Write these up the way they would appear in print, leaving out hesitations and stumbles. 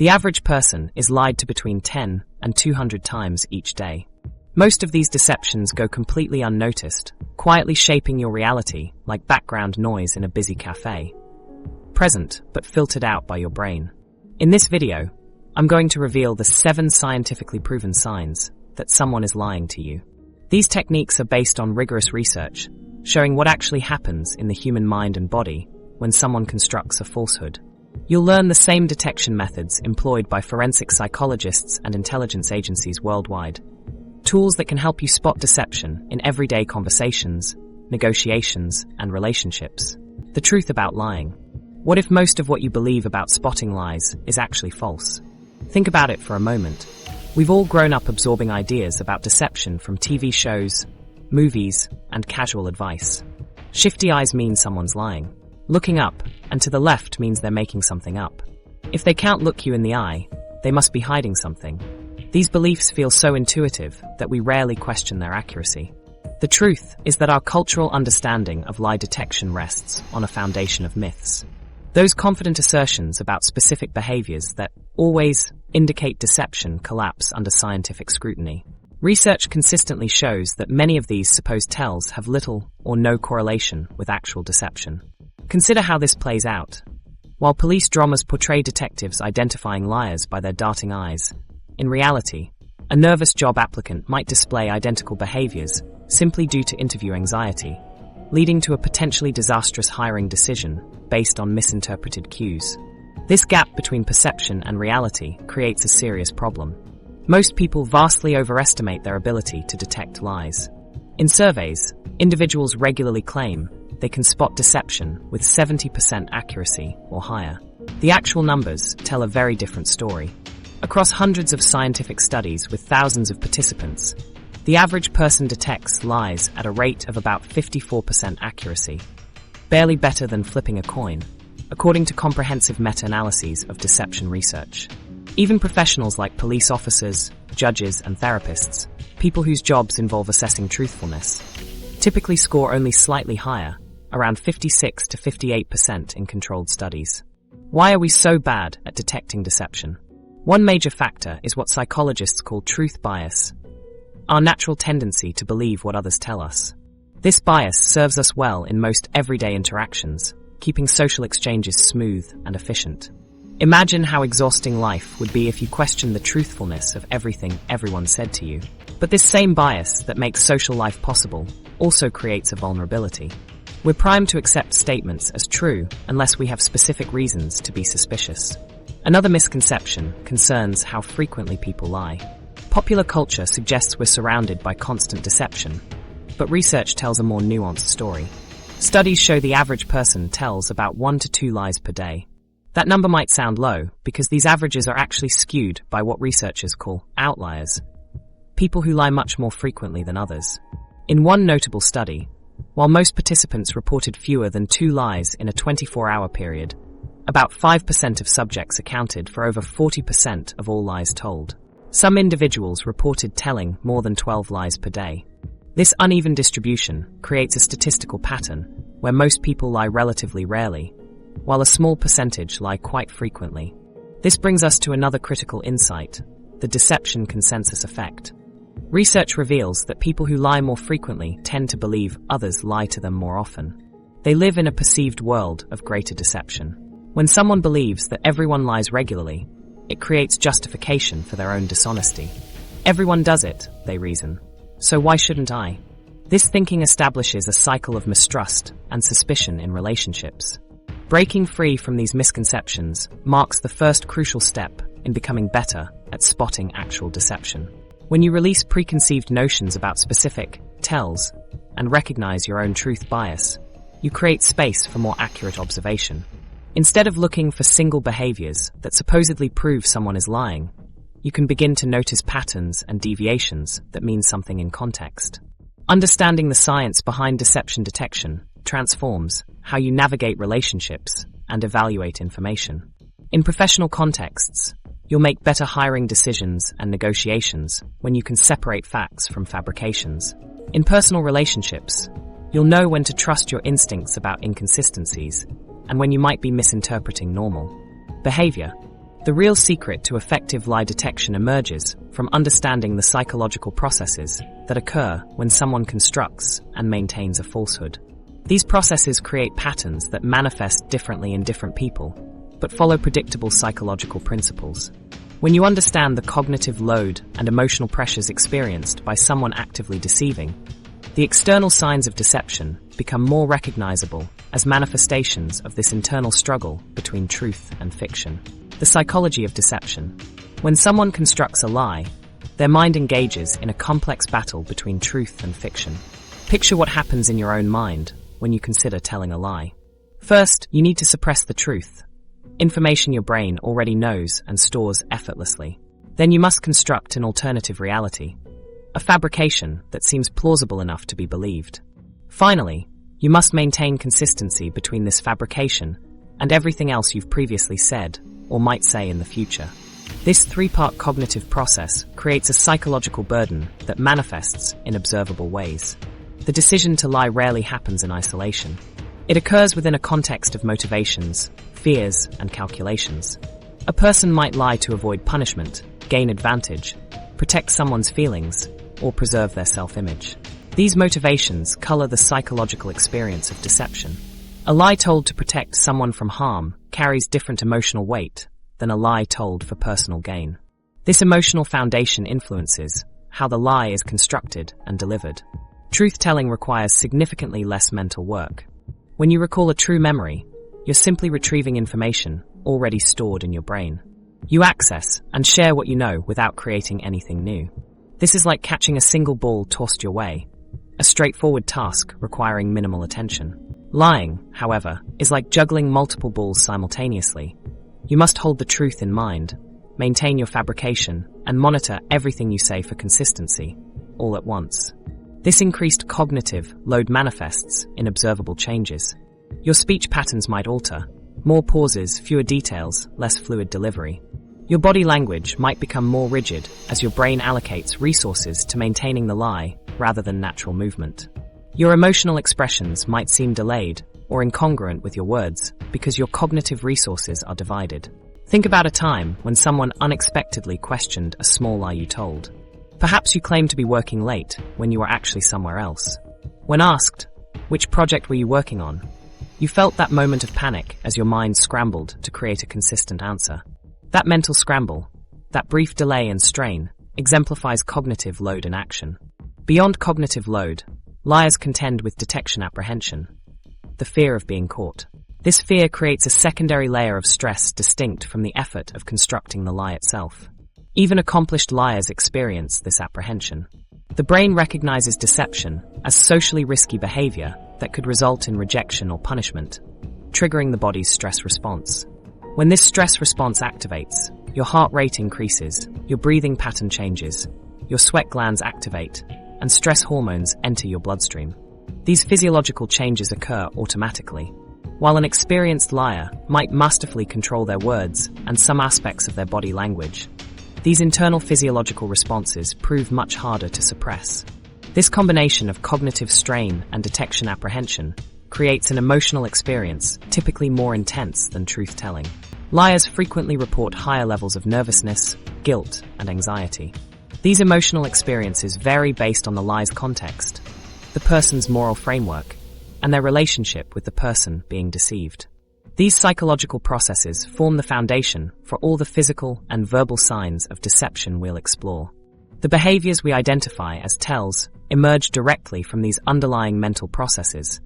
The average person is lied to between 10 and 200 times each day. Most of these deceptions go completely unnoticed, quietly shaping your reality like background noise in a busy cafe. Present, but filtered out by your brain. In this video, I'm going to reveal the 7 scientifically proven signs that someone is lying to you. These techniques are based on rigorous research, showing what actually happens in the human mind and body when someone constructs a falsehood. You'll learn the same detection methods employed by forensic psychologists and intelligence agencies worldwide. Tools that can help you spot deception in everyday conversations, negotiations, and relationships. The truth about lying. What if most of what you believe about spotting lies is actually false? Think about it for a moment. We've all grown up absorbing ideas about deception from TV shows, movies, and casual advice. Shifty eyes mean someone's lying. Looking up and to the left means they're making something up. If they can't look you in the eye, they must be hiding something. These beliefs feel so intuitive that we rarely question their accuracy. The truth is that our cultural understanding of lie detection rests on a foundation of myths. Those confident assertions about specific behaviors that always indicate deception collapse under scientific scrutiny. Research consistently shows that many of these supposed tells have little or no correlation with actual deception. Consider how this plays out. While police dramas portray detectives identifying liars by their darting eyes, in reality, a nervous job applicant might display identical behaviors simply due to interview anxiety, leading to a potentially disastrous hiring decision based on misinterpreted cues. This gap between perception and reality creates a serious problem. Most people vastly overestimate their ability to detect lies. In surveys, individuals regularly claim they can spot deception with 70% accuracy or higher. The actual numbers tell a very different story. Across hundreds of scientific studies with thousands of participants, the average person detects lies at a rate of about 54% accuracy, barely better than flipping a coin, according to comprehensive meta-analyses of deception research. Even professionals like police officers, judges, and therapists, people whose jobs involve assessing truthfulness, typically score only slightly higher, around 56 to 58% in controlled studies. Why are we so bad at detecting deception? One major factor is what psychologists call truth bias, our natural tendency to believe what others tell us. This bias serves us well in most everyday interactions, keeping social exchanges smooth and efficient. Imagine how exhausting life would be if you questioned the truthfulness of everything everyone said to you. But this same bias that makes social life possible also creates a vulnerability. We're primed to accept statements as true unless we have specific reasons to be suspicious. Another misconception concerns how frequently people lie. Popular culture suggests we're surrounded by constant deception, but research tells a more nuanced story. Studies show the average person tells about 1 to 2 lies per day. That number might sound low because these averages are actually skewed by what researchers call outliers, people who lie much more frequently than others. In one notable study, while most participants reported fewer than 2 lies in a 24-hour period, about 5% of subjects accounted for over 40% of all lies told. Some individuals reported telling more than 12 lies per day. This uneven distribution creates a statistical pattern where most people lie relatively rarely, while a small percentage lie quite frequently. This brings us to another critical insight, the deception consensus effect. Research reveals that people who lie more frequently tend to believe others lie to them more often. They live in a perceived world of greater deception. When someone believes that everyone lies regularly, it creates justification for their own dishonesty. Everyone does it, they reason. So why shouldn't I? This thinking establishes a cycle of mistrust and suspicion in relationships. Breaking free from these misconceptions marks the first crucial step in becoming better at spotting actual deception. When you release preconceived notions about specific tells and recognize your own truth bias, you create space for more accurate observation. Instead of looking for single behaviors that supposedly prove someone is lying, you can begin to notice patterns and deviations that mean something in context. Understanding the science behind deception detection transforms how you navigate relationships and evaluate information. In professional contexts, you'll make better hiring decisions and negotiations when you can separate facts from fabrications. In personal relationships, you'll know when to trust your instincts about inconsistencies and when you might be misinterpreting normal behavior. The real secret to effective lie detection emerges from understanding the psychological processes that occur when someone constructs and maintains a falsehood. These processes create patterns that manifest differently in different people, but follow predictable psychological principles. When you understand the cognitive load and emotional pressures experienced by someone actively deceiving, the external signs of deception become more recognizable as manifestations of this internal struggle between truth and fiction. The psychology of deception. When someone constructs a lie, their mind engages in a complex battle between truth and fiction. Picture what happens in your own mind when you consider telling a lie. First, you need to suppress the truth, information your brain already knows and stores effortlessly. Then you must construct an alternative reality, a fabrication that seems plausible enough to be believed. Finally, you must maintain consistency between this fabrication and everything else you've previously said or might say in the future. This three-part cognitive process creates a psychological burden that manifests in observable ways. The decision to lie rarely happens in isolation. It occurs within a context of motivations, fears, and calculations. A person might lie to avoid punishment, gain advantage, protect someone's feelings, or preserve their self-image. These motivations color the psychological experience of deception. A lie told to protect someone from harm carries different emotional weight than a lie told for personal gain. This emotional foundation influences how the lie is constructed and delivered. Truth-telling requires significantly less mental work. When you recall a true memory, you're simply retrieving information already stored in your brain. You access and share what you know without creating anything new. This is like catching a single ball tossed your way, a straightforward task requiring minimal attention. Lying, however, is like juggling multiple balls simultaneously. You must hold the truth in mind, maintain your fabrication, and monitor everything you say for consistency, all at once. This increased cognitive load manifests in observable changes. Your speech patterns might alter, more pauses, fewer details, less fluid delivery. Your body language might become more rigid as your brain allocates resources to maintaining the lie rather than natural movement. Your emotional expressions might seem delayed or incongruent with your words because your cognitive resources are divided. Think about a time when someone unexpectedly questioned a small lie you told. Perhaps you claimed to be working late when you were actually somewhere else. When asked, which project were you working on? You felt that moment of panic as your mind scrambled to create a consistent answer. That mental scramble, that brief delay and strain, exemplifies cognitive load in action. Beyond cognitive load, liars contend with detection apprehension, the fear of being caught. This fear creates a secondary layer of stress distinct from the effort of constructing the lie itself. Even accomplished liars experience this apprehension. The brain recognizes deception as socially risky behavior that could result in rejection or punishment, triggering the body's stress response. When this stress response activates, your heart rate increases, your breathing pattern changes, your sweat glands activate, and stress hormones enter your bloodstream. These physiological changes occur automatically. While an experienced liar might masterfully control their words and some aspects of their body language, these internal physiological responses prove much harder to suppress. This combination of cognitive strain and detection apprehension creates an emotional experience typically more intense than truth-telling. Liars frequently report higher levels of nervousness, guilt, and anxiety. These emotional experiences vary based on the lie's context, the person's moral framework, and their relationship with the person being deceived. These psychological processes form the foundation for all the physical and verbal signs of deception we'll explore. The behaviors we identify as tells emerge directly from these underlying mental processes.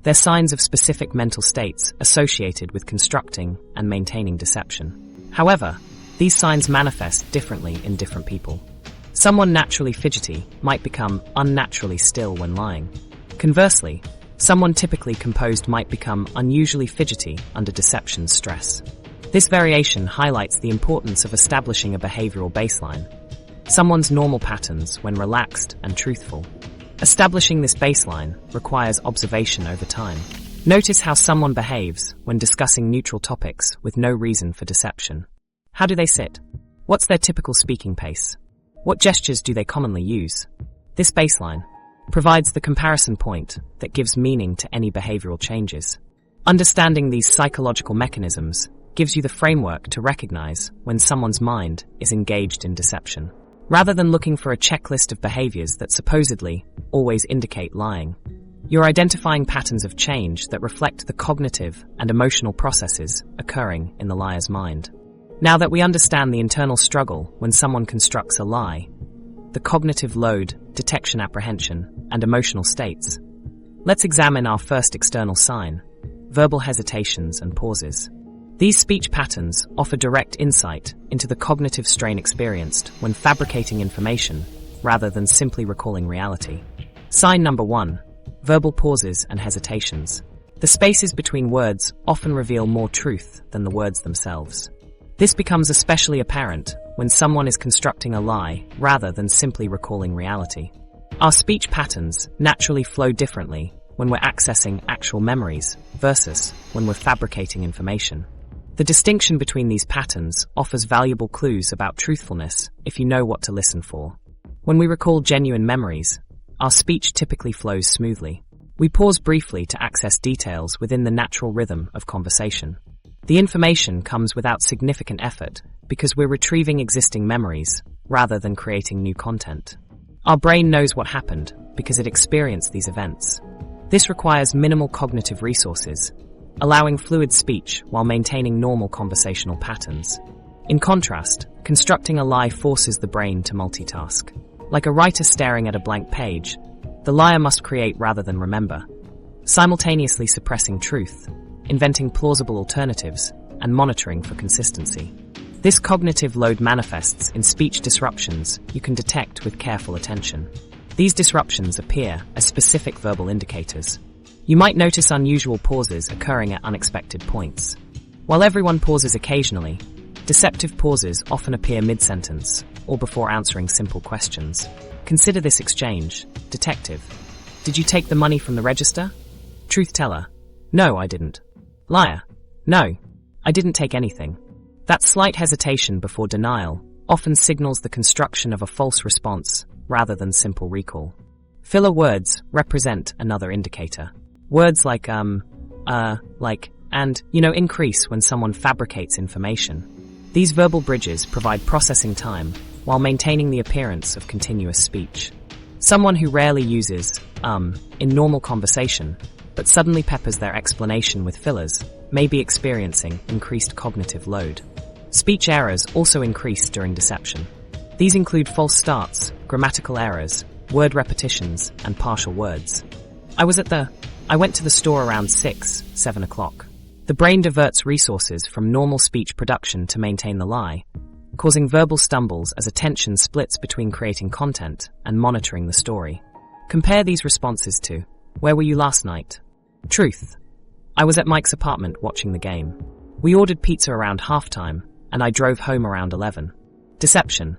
They're signs of specific mental states associated with constructing and maintaining deception. However, these signs manifest differently in different people. Someone naturally fidgety might become unnaturally still when lying. Conversely, someone typically composed might become unusually fidgety under deception stress. This variation highlights the importance of establishing a behavioral baseline, someone's normal patterns when relaxed and truthful. Establishing this baseline requires observation over time. Notice how someone behaves when discussing neutral topics with no reason for deception. How do they sit? What's their typical speaking pace? What gestures do they commonly use? This baseline provides the comparison point that gives meaning to any behavioral changes. Understanding these psychological mechanisms gives you the framework to recognize when someone's mind is engaged in deception, rather than looking for a checklist of behaviors that supposedly always indicate lying. You're identifying patterns of change that reflect the cognitive and emotional processes occurring in the liar's mind. Now that we understand the internal struggle when someone constructs a lie, the cognitive load, detection apprehension, and emotional states, let's examine our first external sign: verbal hesitations and pauses. These speech patterns offer direct insight into the cognitive strain experienced when fabricating information rather than simply recalling reality. Sign number 1: verbal pauses and hesitations. The spaces between words often reveal more truth than the words themselves. This becomes especially apparent when someone is constructing a lie rather than simply recalling reality. Our speech patterns naturally flow differently when we're accessing actual memories versus when we're fabricating information. The distinction between these patterns offers valuable clues about truthfulness if you know what to listen for. When we recall genuine memories, our speech typically flows smoothly. We pause briefly to access details within the natural rhythm of conversation. The information comes without significant effort because we're retrieving existing memories rather than creating new content. Our brain knows what happened because it experienced these events. This requires minimal cognitive resources, allowing fluid speech while maintaining normal conversational patterns. In contrast, constructing a lie forces the brain to multitask. Like a writer staring at a blank page, the liar must create rather than remember, simultaneously suppressing truth, inventing plausible alternatives, and monitoring for consistency. This cognitive load manifests in speech disruptions you can detect with careful attention. These disruptions appear as specific verbal indicators. You might notice unusual pauses occurring at unexpected points. While everyone pauses occasionally, deceptive pauses often appear mid-sentence or before answering simple questions. Consider this exchange. Detective: did you take the money from the register? Truth teller: no, I didn't. Liar: no, I didn't take anything. That slight hesitation before denial often signals the construction of a false response rather than simple recall. Filler words represent another indicator. Words like like, and, increase when someone fabricates information. These verbal bridges provide processing time while maintaining the appearance of continuous speech. Someone who rarely uses in normal conversation but suddenly peppers their explanation with fillers may be experiencing increased cognitive load. Speech errors also increase during deception. These include false starts, grammatical errors, word repetitions, and partial words. I went to the store around 7 o'clock. The brain diverts resources from normal speech production to maintain the lie, causing verbal stumbles as attention splits between creating content and monitoring the story. Compare these responses to, where were you last night? Truth: I was at Mike's apartment watching the game. We ordered pizza around halftime, and I drove home around 11. Deception: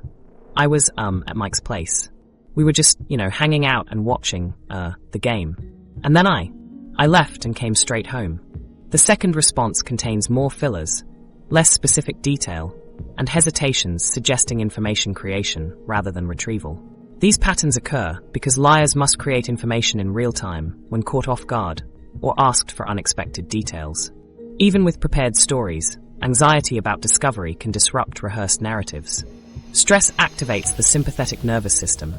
I was, at Mike's place. We were just, hanging out and watching, the game. And then I left and came straight home. The second response contains more fillers, less specific detail, and hesitations suggesting information creation rather than retrieval. These patterns occur because liars must create information in real time when caught off guard or asked for unexpected details. Even with prepared stories, anxiety about discovery can disrupt rehearsed narratives. Stress activates the sympathetic nervous system,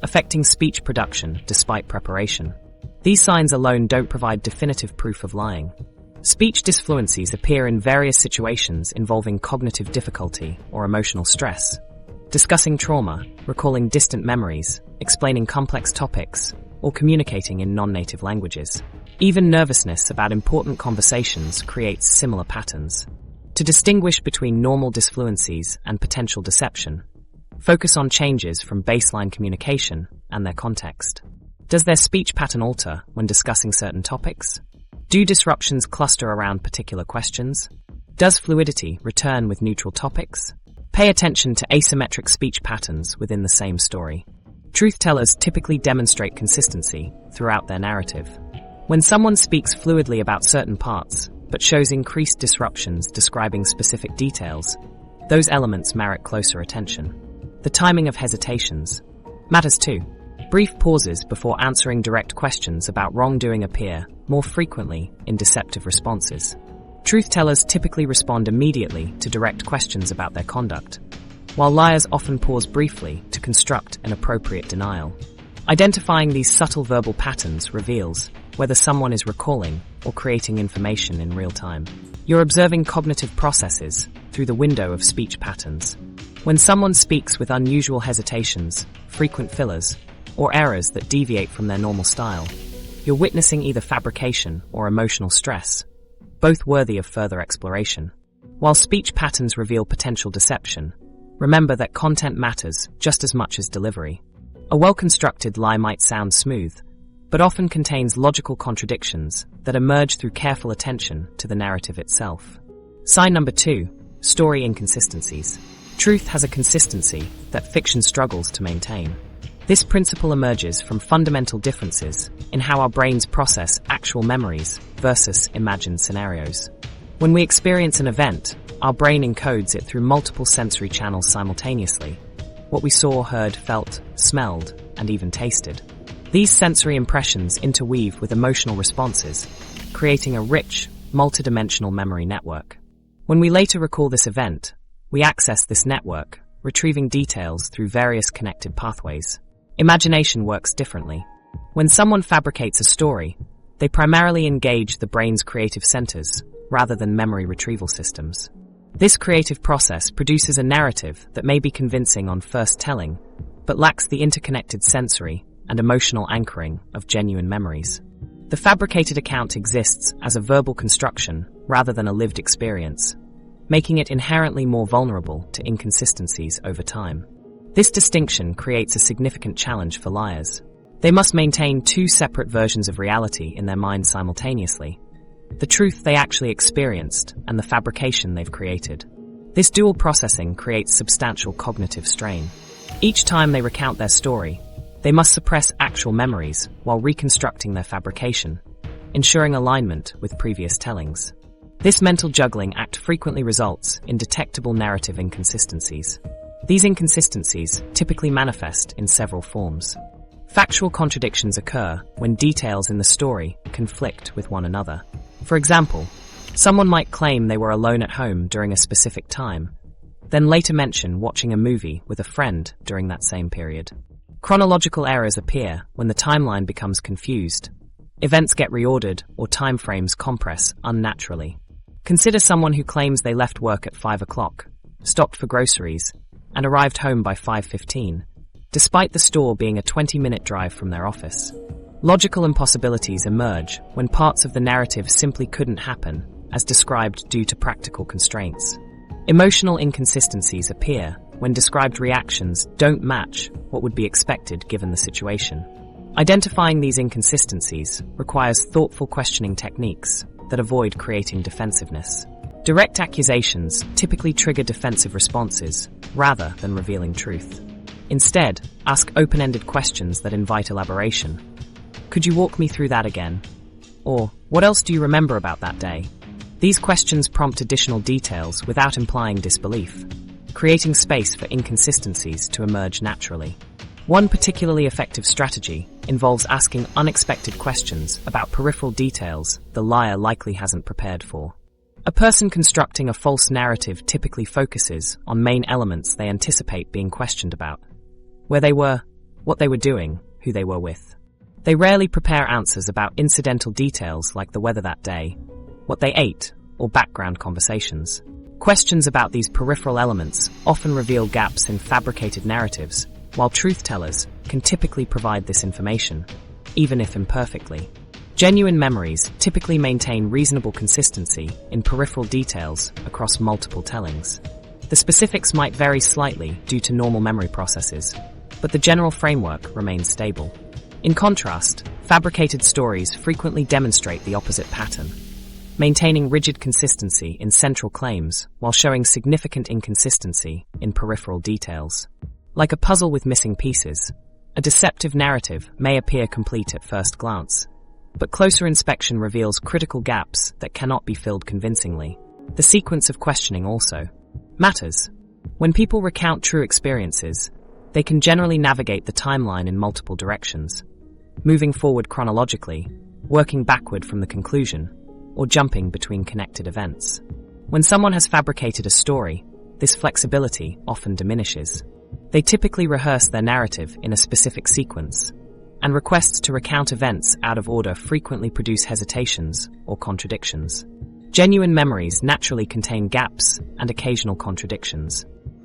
affecting speech production despite preparation. These signs alone don't provide definitive proof of lying. Speech disfluencies appear in various situations involving cognitive difficulty or emotional stress. Discussing trauma, recalling distant memories, explaining complex topics, or communicating in non-native languages. Even nervousness about important conversations creates similar patterns. To distinguish between normal disfluencies and potential deception, focus on changes from baseline communication and their context. Does their speech pattern alter when discussing certain topics? Do disruptions cluster around particular questions? Does fluidity return with neutral topics? Pay attention to asymmetric speech patterns within the same story. Truth tellers typically demonstrate consistency throughout their narrative. When someone speaks fluidly about certain parts, but shows increased disruptions describing specific details, those elements merit closer attention. The timing of hesitations matters too. Brief pauses before answering direct questions about wrongdoing appear more frequently in deceptive responses. Truth-tellers typically respond immediately to direct questions about their conduct, while liars often pause briefly to construct an appropriate denial. Identifying these subtle verbal patterns reveals whether someone is recalling or creating information in real time. You're observing cognitive processes through the window of speech patterns. When someone speaks with unusual hesitations, frequent fillers, or errors that deviate from their normal style, you're witnessing either fabrication or emotional stress, both worthy of further exploration. While speech patterns reveal potential deception, remember that content matters just as much as delivery. A well-constructed lie might sound smooth, but often contains logical contradictions that emerge through careful attention to the narrative itself. Sign number 2, story inconsistencies. Truth has a consistency that fiction struggles to maintain. This principle emerges from fundamental differences in how our brains process actual memories versus imagined scenarios. When we experience an event, our brain encodes it through multiple sensory channels simultaneously. What we saw, heard, felt, smelled, and even tasted. These sensory impressions interweave with emotional responses, creating a rich, multidimensional memory network. When we later recall this event, we access this network, retrieving details through various connected pathways. Imagination works differently. When someone fabricates a story, they primarily engage the brain's creative centers, rather than memory retrieval systems. This creative process produces a narrative that may be convincing on first telling, but lacks the interconnected sensory and emotional anchoring of genuine memories. The fabricated account exists as a verbal construction rather than a lived experience, making it inherently more vulnerable to inconsistencies over time. This distinction creates a significant challenge for liars. They must maintain two separate versions of reality in their minds simultaneously: the truth they actually experienced and the fabrication they've created. This dual processing creates substantial cognitive strain. Each time they recount their story, they must suppress actual memories while reconstructing their fabrication, ensuring alignment with previous tellings. This mental juggling act frequently results in detectable narrative inconsistencies. These inconsistencies typically manifest in several forms. Factual contradictions occur when details in the story conflict with one another. For example, someone might claim they were alone at home during a specific time, then later mention watching a movie with a friend during that same period. Chronological errors appear when the timeline becomes confused. Events get reordered or time frames compress unnaturally. Consider someone who claims they left work at 5 o'clock, stopped for groceries, and arrived home by 5:15, despite the store being a 20-minute drive from their office. Logical impossibilities emerge when parts of the narrative simply couldn't happen, as described due to practical constraints. Emotional inconsistencies appear when described reactions don't match what would be expected given the situation. Identifying these inconsistencies requires thoughtful questioning techniques that avoid creating defensiveness. Direct accusations typically trigger defensive responses rather than revealing truth. Instead, ask open-ended questions that invite elaboration. Could you walk me through that again? Or, what else do you remember about that day? These questions prompt additional details without implying disbelief, creating space for inconsistencies to emerge naturally. One particularly effective strategy involves asking unexpected questions about peripheral details the liar likely hasn't prepared for. A person constructing a false narrative typically focuses on main elements they anticipate being questioned about: where they were, what they were doing, who they were with. They rarely prepare answers about incidental details like the weather that day, what they ate, or background conversations. Questions about these peripheral elements often reveal gaps in fabricated narratives, while truth-tellers can typically provide this information, even if imperfectly. Genuine memories typically maintain reasonable consistency in peripheral details across multiple tellings. The specifics might vary slightly due to normal memory processes, but the general framework remains stable. In contrast, fabricated stories frequently demonstrate the opposite pattern, maintaining rigid consistency in central claims while showing significant inconsistency in peripheral details. Like a puzzle with missing pieces, a deceptive narrative may appear complete at first glance, but closer inspection reveals critical gaps that cannot be filled convincingly. The sequence of questioning also matters. When people recount true experiences, they can generally navigate the timeline in multiple directions, moving forward chronologically, working backward from the conclusion, or jumping between connected events. When someone has fabricated a story, this flexibility often diminishes. They typically rehearse their narrative in a specific sequence, and requests to recount events out of order frequently produce hesitations or contradictions. Genuine memories naturally contain gaps and occasional contradictions.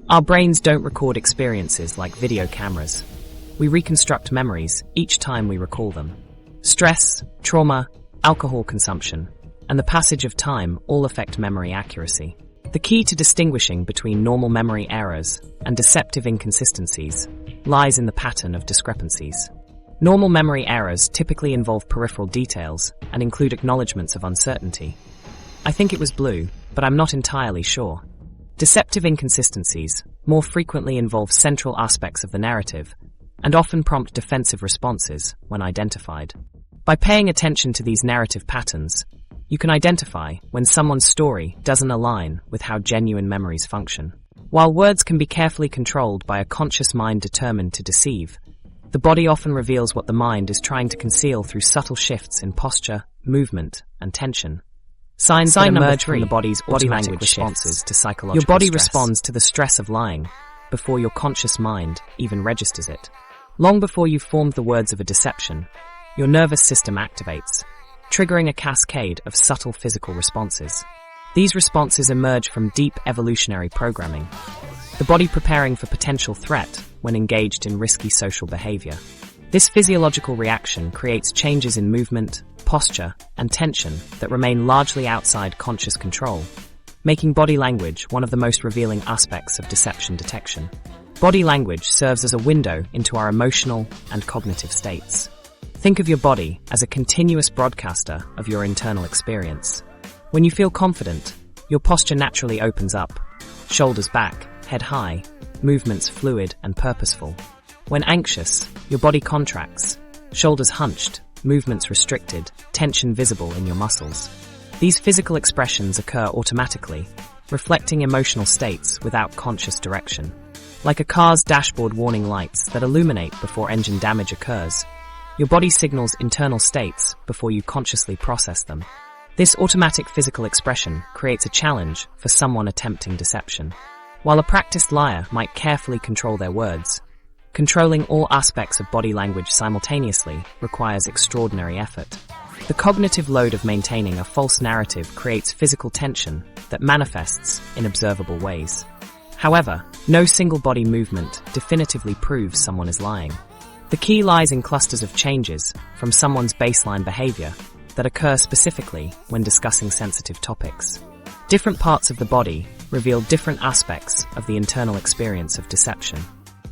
Our brains don't record experiences like video cameras. We reconstruct memories each time we recall them. Stress, trauma, alcohol consumption, and the passage of time all affect memory accuracy. The key to distinguishing between normal memory errors and deceptive inconsistencies lies in the pattern of discrepancies. Normal memory errors typically involve peripheral details and include acknowledgments of uncertainty. I think it was blue, but I'm not entirely sure. Deceptive inconsistencies more frequently involve central aspects of the narrative and often prompt defensive responses when identified. By paying attention to these narrative patterns, you can identify when someone's story doesn't align with how genuine memories function. While words can be carefully controlled by a conscious mind determined to deceive, the body often reveals what the mind is trying to conceal through subtle shifts in posture, movement, and tension. Signs that emerge from the body's body language responses to psychological stress. Your body responds to the stress of lying before your conscious mind even registers it. Long before you've formed the words of a deception, your nervous system activates, triggering a cascade of subtle physical responses. These responses emerge from deep evolutionary programming, the body preparing for potential threat when engaged in risky social behavior. This physiological reaction creates changes in movement, posture, and tension that remain largely outside conscious control, making body language one of the most revealing aspects of deception detection. Body language serves as a window into our emotional and cognitive states. Think of your body as a continuous broadcaster of your internal experience. When you feel confident, your posture naturally opens up, shoulders back, head high, movements fluid and purposeful. When anxious, your body contracts, shoulders hunched, movements restricted, tension visible in your muscles. These physical expressions occur automatically, reflecting emotional states without conscious direction. Like a car's dashboard warning lights that illuminate before engine damage occurs, your body signals internal states before you consciously process them. This automatic physical expression creates a challenge for someone attempting deception. While a practiced liar might carefully control their words, controlling all aspects of body language simultaneously requires extraordinary effort. The cognitive load of maintaining a false narrative creates physical tension that manifests in observable ways. However, no single body movement definitively proves someone is lying. The key lies in clusters of changes from someone's baseline behavior that occur specifically when discussing sensitive topics. Different parts of the body reveal different aspects of the internal experience of deception.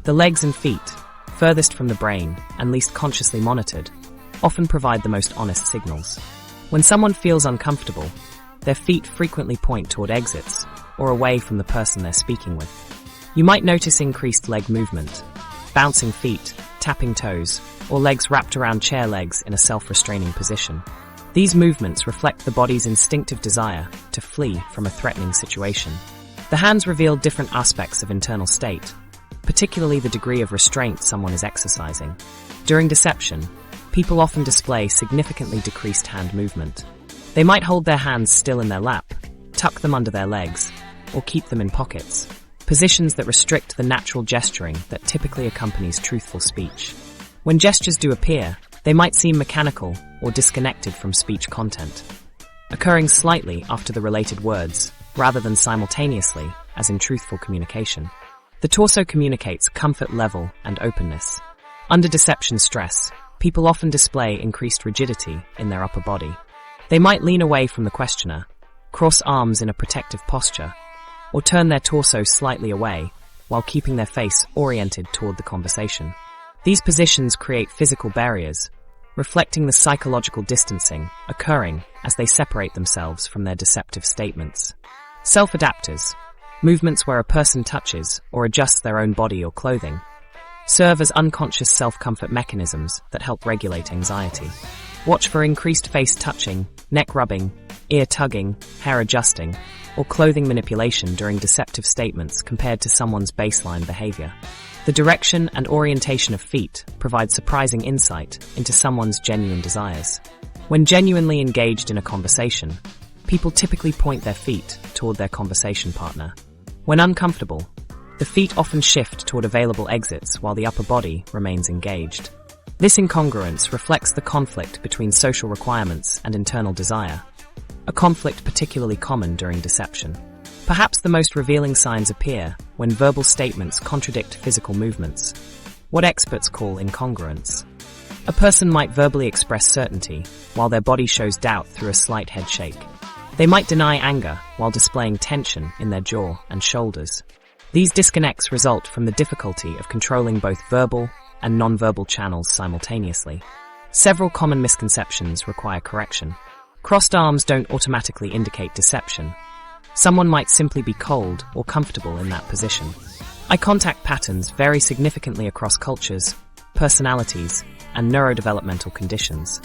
The legs and feet, furthest from the brain and least consciously monitored, often provide the most honest signals. When someone feels uncomfortable, their feet frequently point toward exits or away from the person they're speaking with. You might notice increased leg movement, bouncing feet, tapping toes, or legs wrapped around chair legs in a self-restraining position. These movements reflect the body's instinctive desire to flee from a threatening situation. The hands reveal different aspects of internal state, particularly the degree of restraint someone is exercising. During deception, people often display significantly decreased hand movement. They might hold their hands still in their lap, tuck them under their legs, or keep them in pockets, positions that restrict the natural gesturing that typically accompanies truthful speech. When gestures do appear, they might seem mechanical or disconnected from speech content, occurring slightly after the related words, rather than simultaneously, as in truthful communication. The torso communicates comfort level and openness. Under deception stress, people often display increased rigidity in their upper body. They might lean away from the questioner, cross arms in a protective posture, or turn their torso slightly away while keeping their face oriented toward the conversation. These positions create physical barriers, reflecting the psychological distancing occurring as they separate themselves from their deceptive statements. Self-adapters, movements where a person touches or adjusts their own body or clothing, serve as unconscious self-comfort mechanisms that help regulate anxiety. Watch for increased face touching, neck rubbing, ear tugging, hair adjusting, or clothing manipulation during deceptive statements compared to someone's baseline behavior. The direction and orientation of feet provide surprising insight into someone's genuine desires. When genuinely engaged in a conversation, people typically point their feet toward their conversation partner. When uncomfortable, the feet often shift toward available exits while the upper body remains engaged. This incongruence reflects the conflict between social requirements and internal desire, a conflict particularly common during deception. Perhaps the most revealing signs appear when verbal statements contradict physical movements, what experts call incongruence. A person might verbally express certainty while their body shows doubt through a slight head shake. They might deny anger while displaying tension in their jaw and shoulders. These disconnects result from the difficulty of controlling both verbal and nonverbal channels simultaneously. Several common misconceptions require correction. Crossed arms don't automatically indicate deception. Someone might simply be cold or comfortable in that position. Eye contact patterns vary significantly across cultures, personalities, and neurodevelopmental conditions.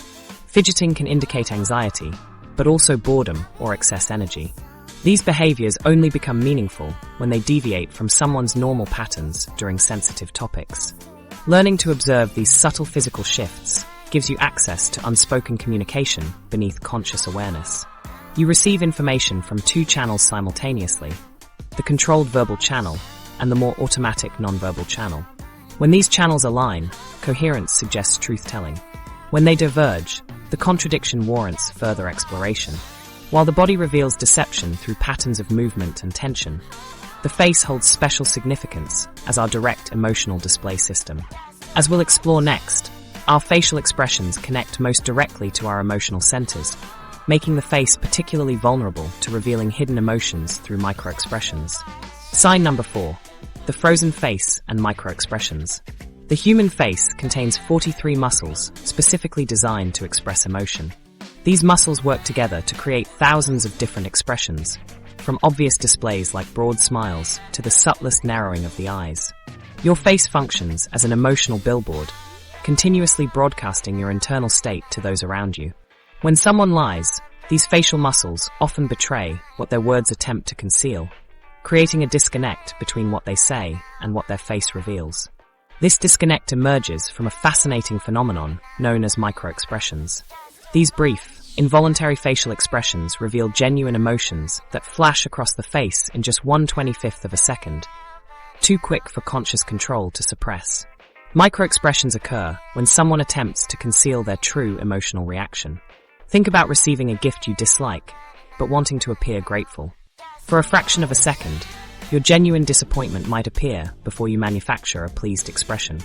Fidgeting can indicate anxiety, but also boredom or excess energy. These behaviors only become meaningful when they deviate from someone's normal patterns during sensitive topics. Learning to observe these subtle physical shifts gives you access to unspoken communication beneath conscious awareness. You receive information from two channels simultaneously, the controlled verbal channel and the more automatic nonverbal channel. When these channels align, coherence suggests truth-telling. When they diverge, the contradiction warrants further exploration. While the body reveals deception through patterns of movement and tension, the face holds special significance as our direct emotional display system. As we'll explore next, our facial expressions connect most directly to our emotional centers, making the face particularly vulnerable to revealing hidden emotions through microexpressions. Sign number 4. The frozen face and microexpressions. The human face contains 43 muscles specifically designed to express emotion. These muscles work together to create thousands of different expressions, from obvious displays like broad smiles to the subtlest narrowing of the eyes. Your face functions as an emotional billboard, continuously broadcasting your internal state to those around you. When someone lies, these facial muscles often betray what their words attempt to conceal, creating a disconnect between what they say and what their face reveals. This disconnect emerges from a fascinating phenomenon known as microexpressions. These brief, involuntary facial expressions reveal genuine emotions that flash across the face in just 1/25th of a second, too quick for conscious control to suppress. Microexpressions occur when someone attempts to conceal their true emotional reaction. Think about receiving a gift you dislike, but wanting to appear grateful. For a fraction of a second, your genuine disappointment might appear before you manufacture a pleased expression.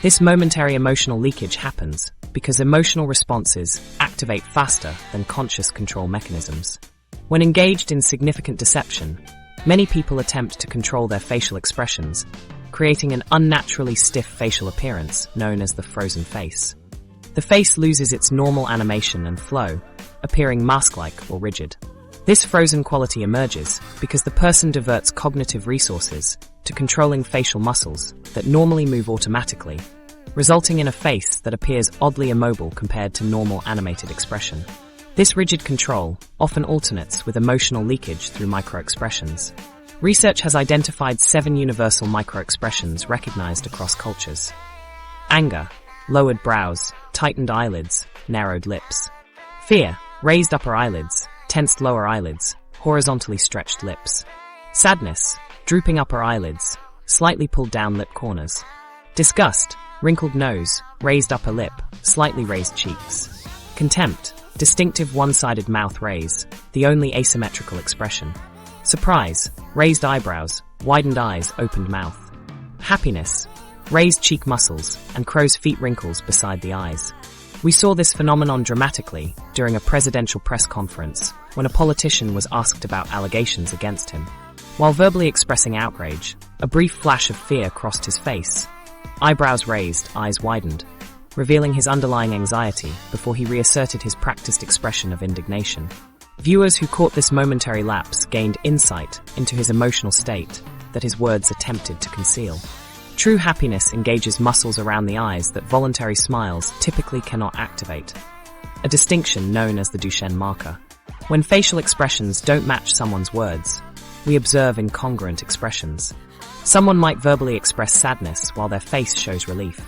This momentary emotional leakage happens because emotional responses activate faster than conscious control mechanisms. When engaged in significant deception, many people attempt to control their facial expressions, creating an unnaturally stiff facial appearance known as the frozen face. The face loses its normal animation and flow, appearing mask-like or rigid. This frozen quality emerges because the person diverts cognitive resources to controlling facial muscles that normally move automatically, resulting in a face that appears oddly immobile compared to normal animated expression. This rigid control often alternates with emotional leakage through microexpressions. Research has identified 7 universal microexpressions recognized across cultures. Anger, lowered brows, tightened eyelids, narrowed lips. Fear, raised upper eyelids, tensed lower eyelids, horizontally stretched lips. Sadness, drooping upper eyelids, slightly pulled down lip corners. Disgust, wrinkled nose, raised upper lip, slightly raised cheeks. Contempt, distinctive one-sided mouth raise, the only asymmetrical expression. Surprise, raised eyebrows, widened eyes, opened mouth. Happiness, raised cheek muscles, and crow's feet wrinkles beside the eyes. We saw this phenomenon dramatically during a presidential press conference when a politician was asked about allegations against him. While verbally expressing outrage, a brief flash of fear crossed his face. Eyebrows raised, eyes widened, revealing his underlying anxiety before he reasserted his practiced expression of indignation. Viewers who caught this momentary lapse gained insight into his emotional state that his words attempted to conceal. True happiness engages muscles around the eyes that voluntary smiles typically cannot activate, a distinction known as the Duchenne marker. When facial expressions don't match someone's words, we observe incongruent expressions. Someone might verbally express sadness while their face shows relief.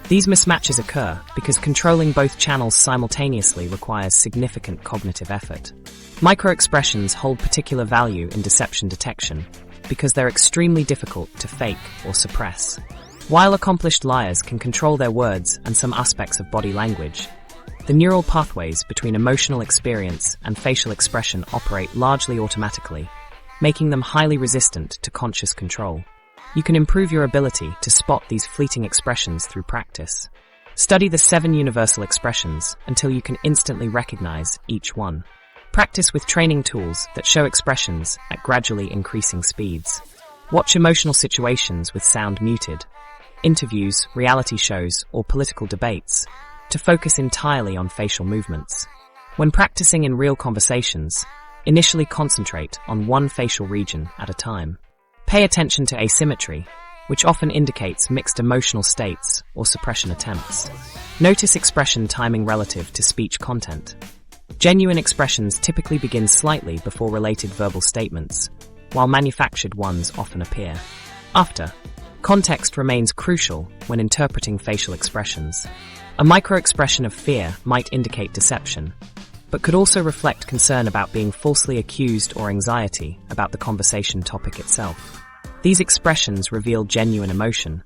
These mismatches occur because controlling both channels simultaneously requires significant cognitive effort. Microexpressions hold particular value in deception detection because they're extremely difficult to fake or suppress. While accomplished liars can control their words and some aspects of body language, the neural pathways between emotional experience and facial expression operate largely automatically, making them highly resistant to conscious control. You can improve your ability to spot these fleeting expressions through practice. Study the 7 universal expressions until you can instantly recognize each one. Practice with training tools that show expressions at gradually increasing speeds. Watch emotional situations with sound muted, interviews, reality shows, or political debates to focus entirely on facial movements. When practicing in real conversations, initially concentrate on one facial region at a time. Pay attention to asymmetry, which often indicates mixed emotional states or suppression attempts. Notice expression timing relative to speech content. Genuine expressions typically begin slightly before related verbal statements, while manufactured ones often appear after. Context remains crucial when interpreting facial expressions. A microexpression of fear might indicate deception, but could also reflect concern about being falsely accused or anxiety about the conversation topic itself. These expressions reveal genuine emotion,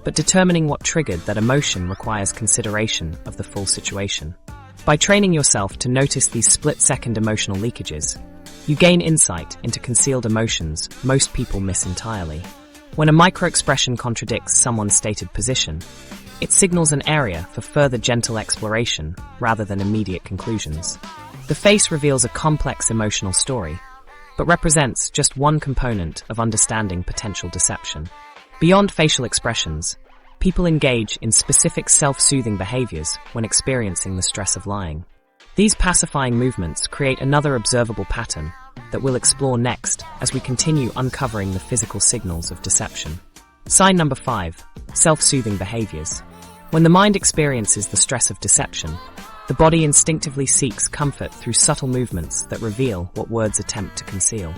but determining what triggered that emotion requires consideration of the full situation. By training yourself to notice these split-second emotional leakages, you gain insight into concealed emotions most people miss entirely. When a microexpression contradicts someone's stated position, it signals an area for further gentle exploration rather than immediate conclusions. The face reveals a complex emotional story, but represents just one component of understanding potential deception. Beyond facial expressions, people engage in specific self-soothing behaviors when experiencing the stress of lying. These pacifying movements create another observable pattern that we'll explore next as we continue uncovering the physical signals of deception. Sign number 5, self-soothing behaviors. When the mind experiences the stress of deception, the body instinctively seeks comfort through subtle movements that reveal what words attempt to conceal.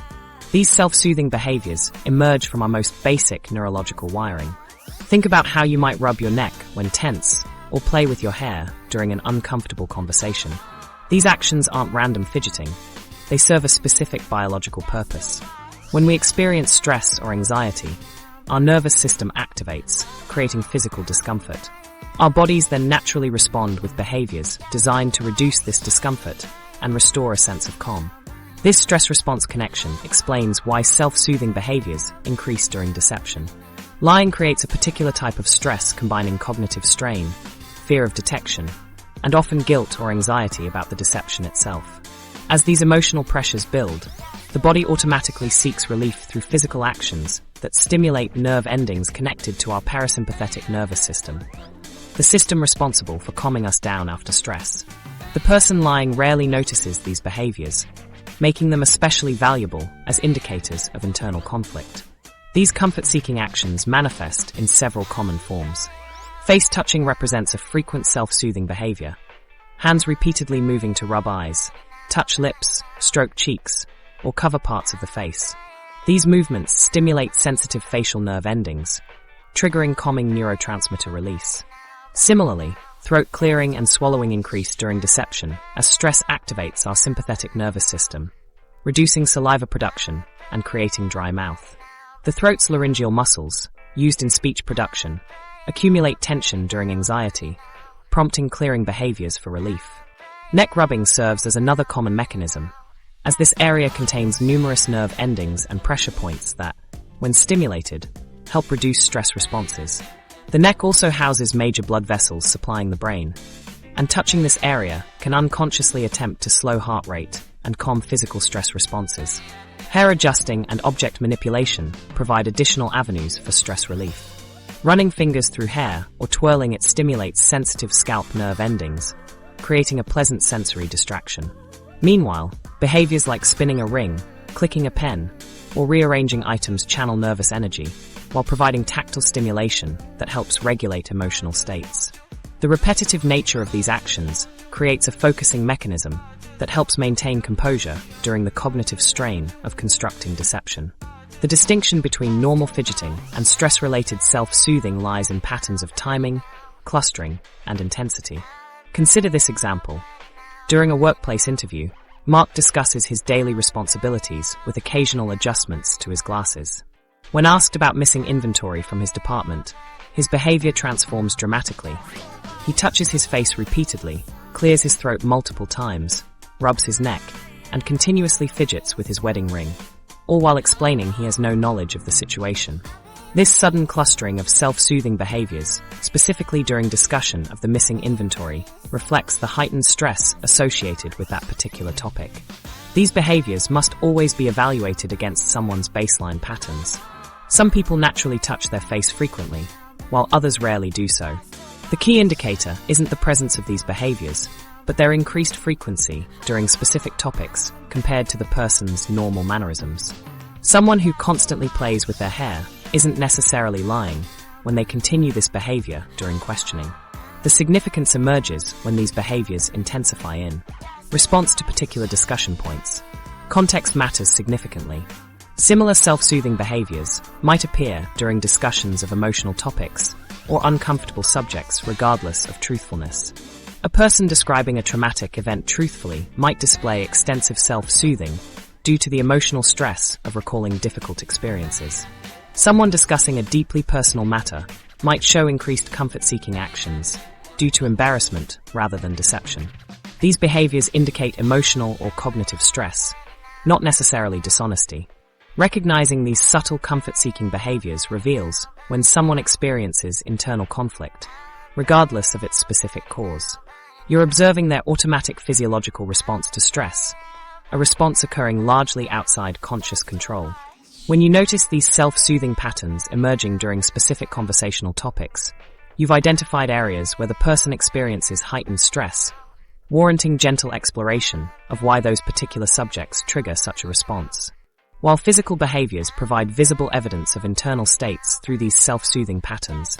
These self-soothing behaviors emerge from our most basic neurological wiring. Think about how you might rub your neck when tense, or play with your hair during an uncomfortable conversation. These actions aren't random fidgeting. They serve a specific biological purpose. When we experience stress or anxiety, our nervous system activates, creating physical discomfort. Our bodies then naturally respond with behaviors designed to reduce this discomfort and restore a sense of calm. This stress-response connection explains why self-soothing behaviors increase during deception. Lying creates a particular type of stress combining cognitive strain, fear of detection, and often guilt or anxiety about the deception itself. As these emotional pressures build, the body automatically seeks relief through physical actions that stimulate nerve endings connected to our parasympathetic nervous system, the system responsible for calming us down after stress. The person lying rarely notices these behaviors, making them especially valuable as indicators of internal conflict. These comfort-seeking actions manifest in several common forms. Face touching represents a frequent self-soothing behavior. Hands repeatedly moving to rub eyes, touch lips, stroke cheeks, or cover parts of the face. These movements stimulate sensitive facial nerve endings, triggering calming neurotransmitter release. Similarly, throat clearing and swallowing increase during deception as stress activates our sympathetic nervous system, reducing saliva production and creating dry mouth. The throat's laryngeal muscles, used in speech production, accumulate tension during anxiety, prompting clearing behaviors for relief. Neck rubbing serves as another common mechanism, as this area contains numerous nerve endings and pressure points that, when stimulated, help reduce stress responses. The neck also houses major blood vessels supplying the brain, and touching this area can unconsciously attempt to slow heart rate and calm physical stress responses. Hair adjusting and object manipulation provide additional avenues for stress relief. Running fingers through hair or twirling it stimulates sensitive scalp nerve endings, creating a pleasant sensory distraction. Meanwhile, behaviors like spinning a ring, clicking a pen, or rearranging items channel nervous energy, while providing tactile stimulation that helps regulate emotional states. The repetitive nature of these actions creates a focusing mechanism that helps maintain composure during the cognitive strain of constructing deception. The distinction between normal fidgeting and stress-related self-soothing lies in patterns of timing, clustering, and intensity. Consider this example. During a workplace interview, Mark discusses his daily responsibilities with occasional adjustments to his glasses. When asked about missing inventory from his department, his behavior transforms dramatically. He touches his face repeatedly, clears his throat multiple times, rubs his neck, and continuously fidgets with his wedding ring, all while explaining he has no knowledge of the situation. This sudden clustering of self-soothing behaviors, specifically during discussion of the missing inventory, reflects the heightened stress associated with that particular topic. These behaviors must always be evaluated against someone's baseline patterns. Some people naturally touch their face frequently, while others rarely do so. The key indicator isn't the presence of these behaviors, but their increased frequency during specific topics compared to the person's normal mannerisms. Someone who constantly plays with their hair isn't necessarily lying when they continue this behavior during questioning. The significance emerges when these behaviors intensify in response to particular discussion points. Context matters significantly. Similar self-soothing behaviors might appear during discussions of emotional topics or uncomfortable subjects regardless of truthfulness. A person describing a traumatic event truthfully might display extensive self-soothing due to the emotional stress of recalling difficult experiences. Someone discussing a deeply personal matter might show increased comfort-seeking actions due to embarrassment rather than deception. These behaviors indicate emotional or cognitive stress, not necessarily dishonesty. Recognizing these subtle comfort-seeking behaviors reveals when someone experiences internal conflict, regardless of its specific cause. You're observing their automatic physiological response to stress, a response occurring largely outside conscious control. When you notice these self-soothing patterns emerging during specific conversational topics, you've identified areas where the person experiences heightened stress, warranting gentle exploration of why those particular subjects trigger such a response. While physical behaviors provide visible evidence of internal states through these self-soothing patterns,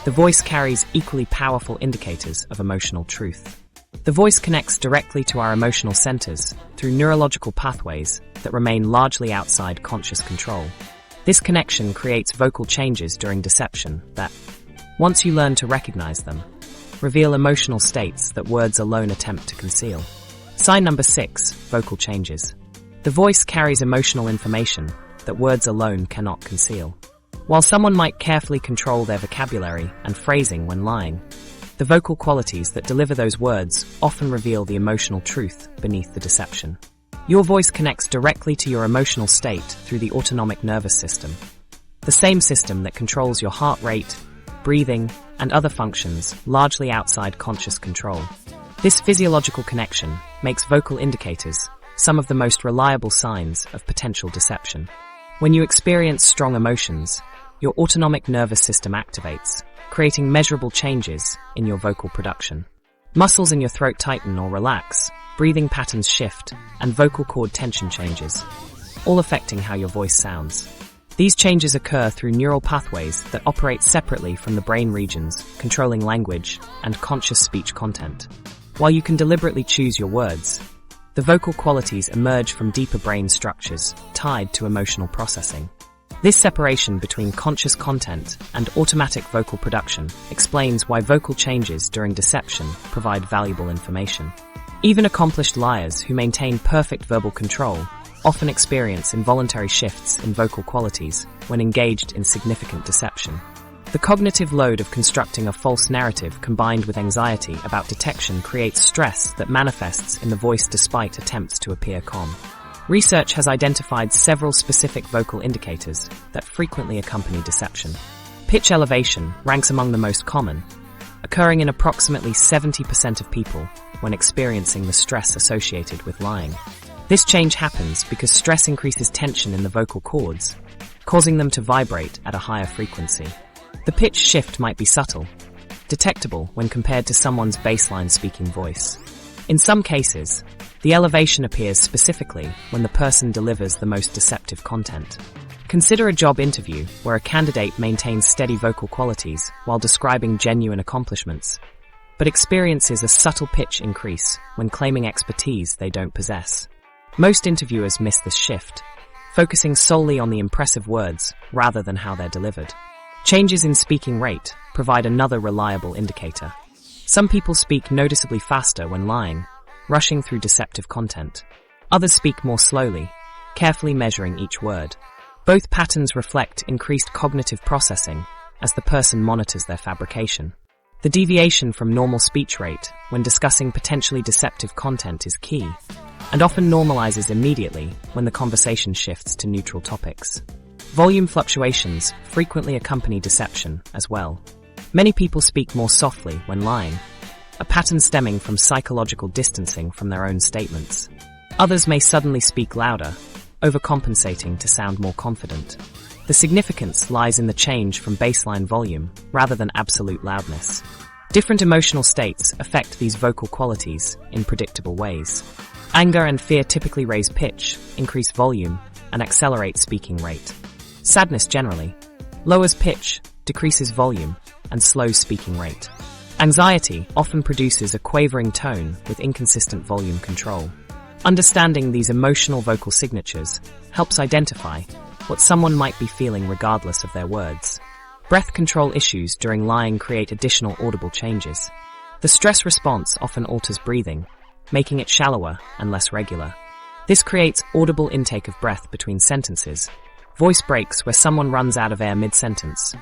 the voice carries equally powerful indicators of emotional truth. The voice connects directly to our emotional centers through neurological pathways that remain largely outside conscious control. This connection creates vocal changes during deception that, once you learn to recognize them, reveal emotional states that words alone attempt to conceal. Sign number 6, vocal changes. The voice carries emotional information that words alone cannot conceal. While someone might carefully control their vocabulary and phrasing when lying, the vocal qualities that deliver those words often reveal the emotional truth beneath the deception. Your voice connects directly to your emotional state through the autonomic nervous system, the same system that controls your heart rate, breathing, and other functions largely outside conscious control. This physiological connection makes vocal indicators some of the most reliable signs of potential deception. When you experience strong emotions, your autonomic nervous system activates, creating measurable changes in your vocal production. Muscles in your throat tighten or relax, breathing patterns shift, and vocal cord tension changes, all affecting how your voice sounds. These changes occur through neural pathways that operate separately from the brain regions controlling language and conscious speech content. While you can deliberately choose your words, the vocal qualities emerge from deeper brain structures tied to emotional processing. This separation between conscious content and automatic vocal production explains why vocal changes during deception provide valuable information. Even accomplished liars who maintain perfect verbal control often experience involuntary shifts in vocal qualities when engaged in significant deception. The cognitive load of constructing a false narrative combined with anxiety about detection creates stress that manifests in the voice despite attempts to appear calm. Research has identified several specific vocal indicators that frequently accompany deception. Pitch elevation ranks among the most common, occurring in approximately 70% of people when experiencing the stress associated with lying. This change happens because stress increases tension in the vocal cords, causing them to vibrate at a higher frequency. The pitch shift might be subtle, detectable when compared to someone's baseline speaking voice. In some cases, the elevation appears specifically when the person delivers the most deceptive content. Consider a job interview where a candidate maintains steady vocal qualities while describing genuine accomplishments, but experiences a subtle pitch increase when claiming expertise they don't possess. Most interviewers miss this shift, focusing solely on the impressive words rather than how they're delivered. Changes in speaking rate provide another reliable indicator. Some people speak noticeably faster when lying, rushing through deceptive content. Others speak more slowly, carefully measuring each word. Both patterns reflect increased cognitive processing as the person monitors their fabrication. The deviation from normal speech rate when discussing potentially deceptive content is key, and often normalizes immediately when the conversation shifts to neutral topics. Volume fluctuations frequently accompany deception as well. Many people speak more softly when lying, a pattern stemming from psychological distancing from their own statements. Others may suddenly speak louder, overcompensating to sound more confident. The significance lies in the change from baseline volume rather than absolute loudness. Different emotional states affect these vocal qualities in predictable ways. Anger and fear typically raise pitch, increase volume, and accelerate speaking rate. Sadness generally lowers pitch, decreases volume, and slows speaking rate. Anxiety often produces a quavering tone with inconsistent volume control. Understanding these emotional vocal signatures helps identify what someone might be feeling regardless of their words. Breath control issues during lying create additional audible changes. The stress response often alters breathing, making it shallower and less regular. This creates audible intake of breath between sentences, voice breaks where someone runs out of air mid-sentence,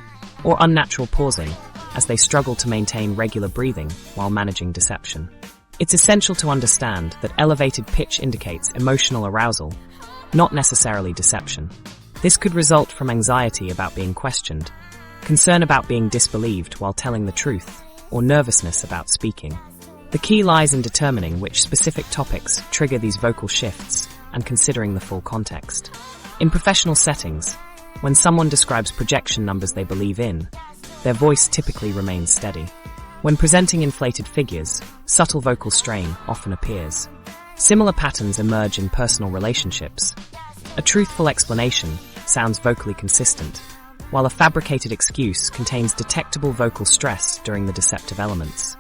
or unnatural pausing as they struggle to maintain regular breathing while managing deception. It's essential to understand that elevated pitch indicates emotional arousal, not necessarily deception. This could result from anxiety about being questioned, concern about being disbelieved while telling the truth, or nervousness about speaking. The key lies in determining which specific topics trigger these vocal shifts and considering the full context. In professional settings, when someone describes projection numbers they believe in, their voice typically remains steady. When presenting inflated figures, subtle vocal strain often appears. Similar patterns emerge in personal relationships. A truthful explanation sounds vocally consistent, while a fabricated excuse contains detectable vocal stress during the deceptive elements.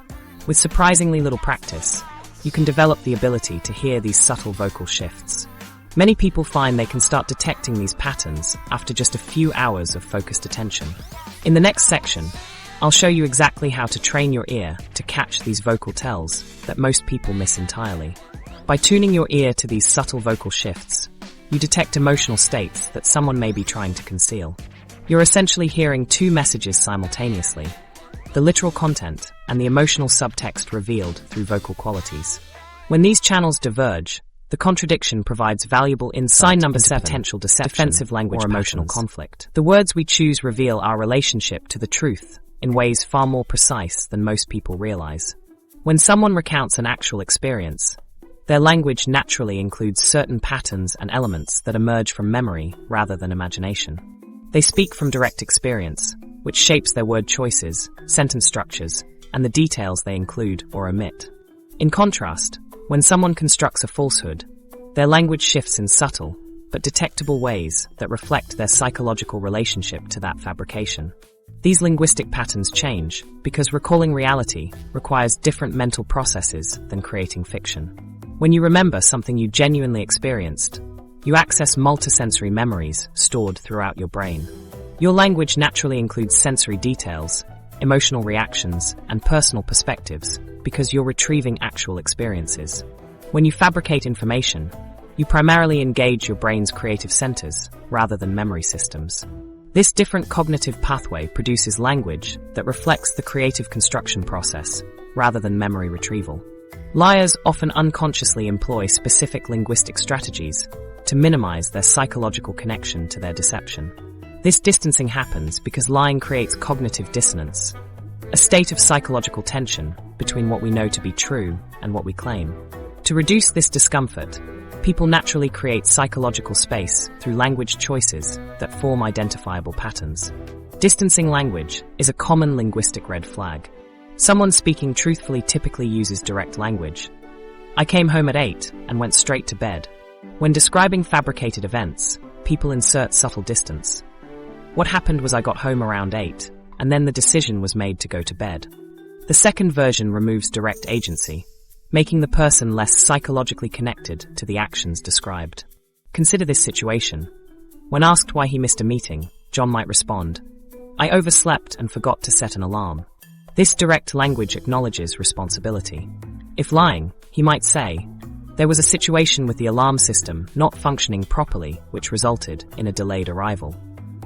With surprisingly little practice, you can develop the ability to hear these subtle vocal shifts. Many people find they can start detecting these patterns after just a few hours of focused attention. In the next section, I'll show you exactly how to train your ear to catch these vocal tells that most people miss entirely. By tuning your ear to these subtle vocal shifts, you detect emotional states that someone may be trying to conceal. You're essentially hearing two messages simultaneously: the literal content and the emotional subtext revealed through vocal qualities. When these channels diverge, the contradiction provides valuable insight. Sign number 7, potential deception, defensive language or emotional conflict. The words we choose reveal our relationship to the truth in ways far more precise than most people realize. When someone recounts an actual experience, their language naturally includes certain patterns and elements that emerge from memory rather than imagination. They speak from direct experience, which shapes their word choices, sentence structures, and the details they include or omit. In contrast, when someone constructs a falsehood, their language shifts in subtle but detectable ways that reflect their psychological relationship to that fabrication. These linguistic patterns change because recalling reality requires different mental processes than creating fiction. When you remember something you genuinely experienced, you access multisensory memories stored throughout your brain. Your language naturally includes sensory details, emotional reactions, and personal perspectives because you're retrieving actual experiences. When you fabricate information, you primarily engage your brain's creative centers rather than memory systems. This different cognitive pathway produces language that reflects the creative construction process rather than memory retrieval. Liars often unconsciously employ specific linguistic strategies to minimize their psychological connection to their deception. This distancing happens because lying creates cognitive dissonance, a state of psychological tension between what we know to be true and what we claim. To reduce this discomfort, people naturally create psychological space through language choices that form identifiable patterns. Distancing language is a common linguistic red flag. Someone speaking truthfully typically uses direct language. I came home at 8 and went straight to bed. When describing fabricated events, people insert subtle distance. What happened was I got home around 8, and then the decision was made to go to bed. The second version removes direct agency, making the person less psychologically connected to the actions described. Consider this situation. When asked why he missed a meeting, John might respond, I overslept and forgot to set an alarm. This direct language acknowledges responsibility. If lying, he might say, there was a situation with the alarm system not functioning properly, which resulted in a delayed arrival.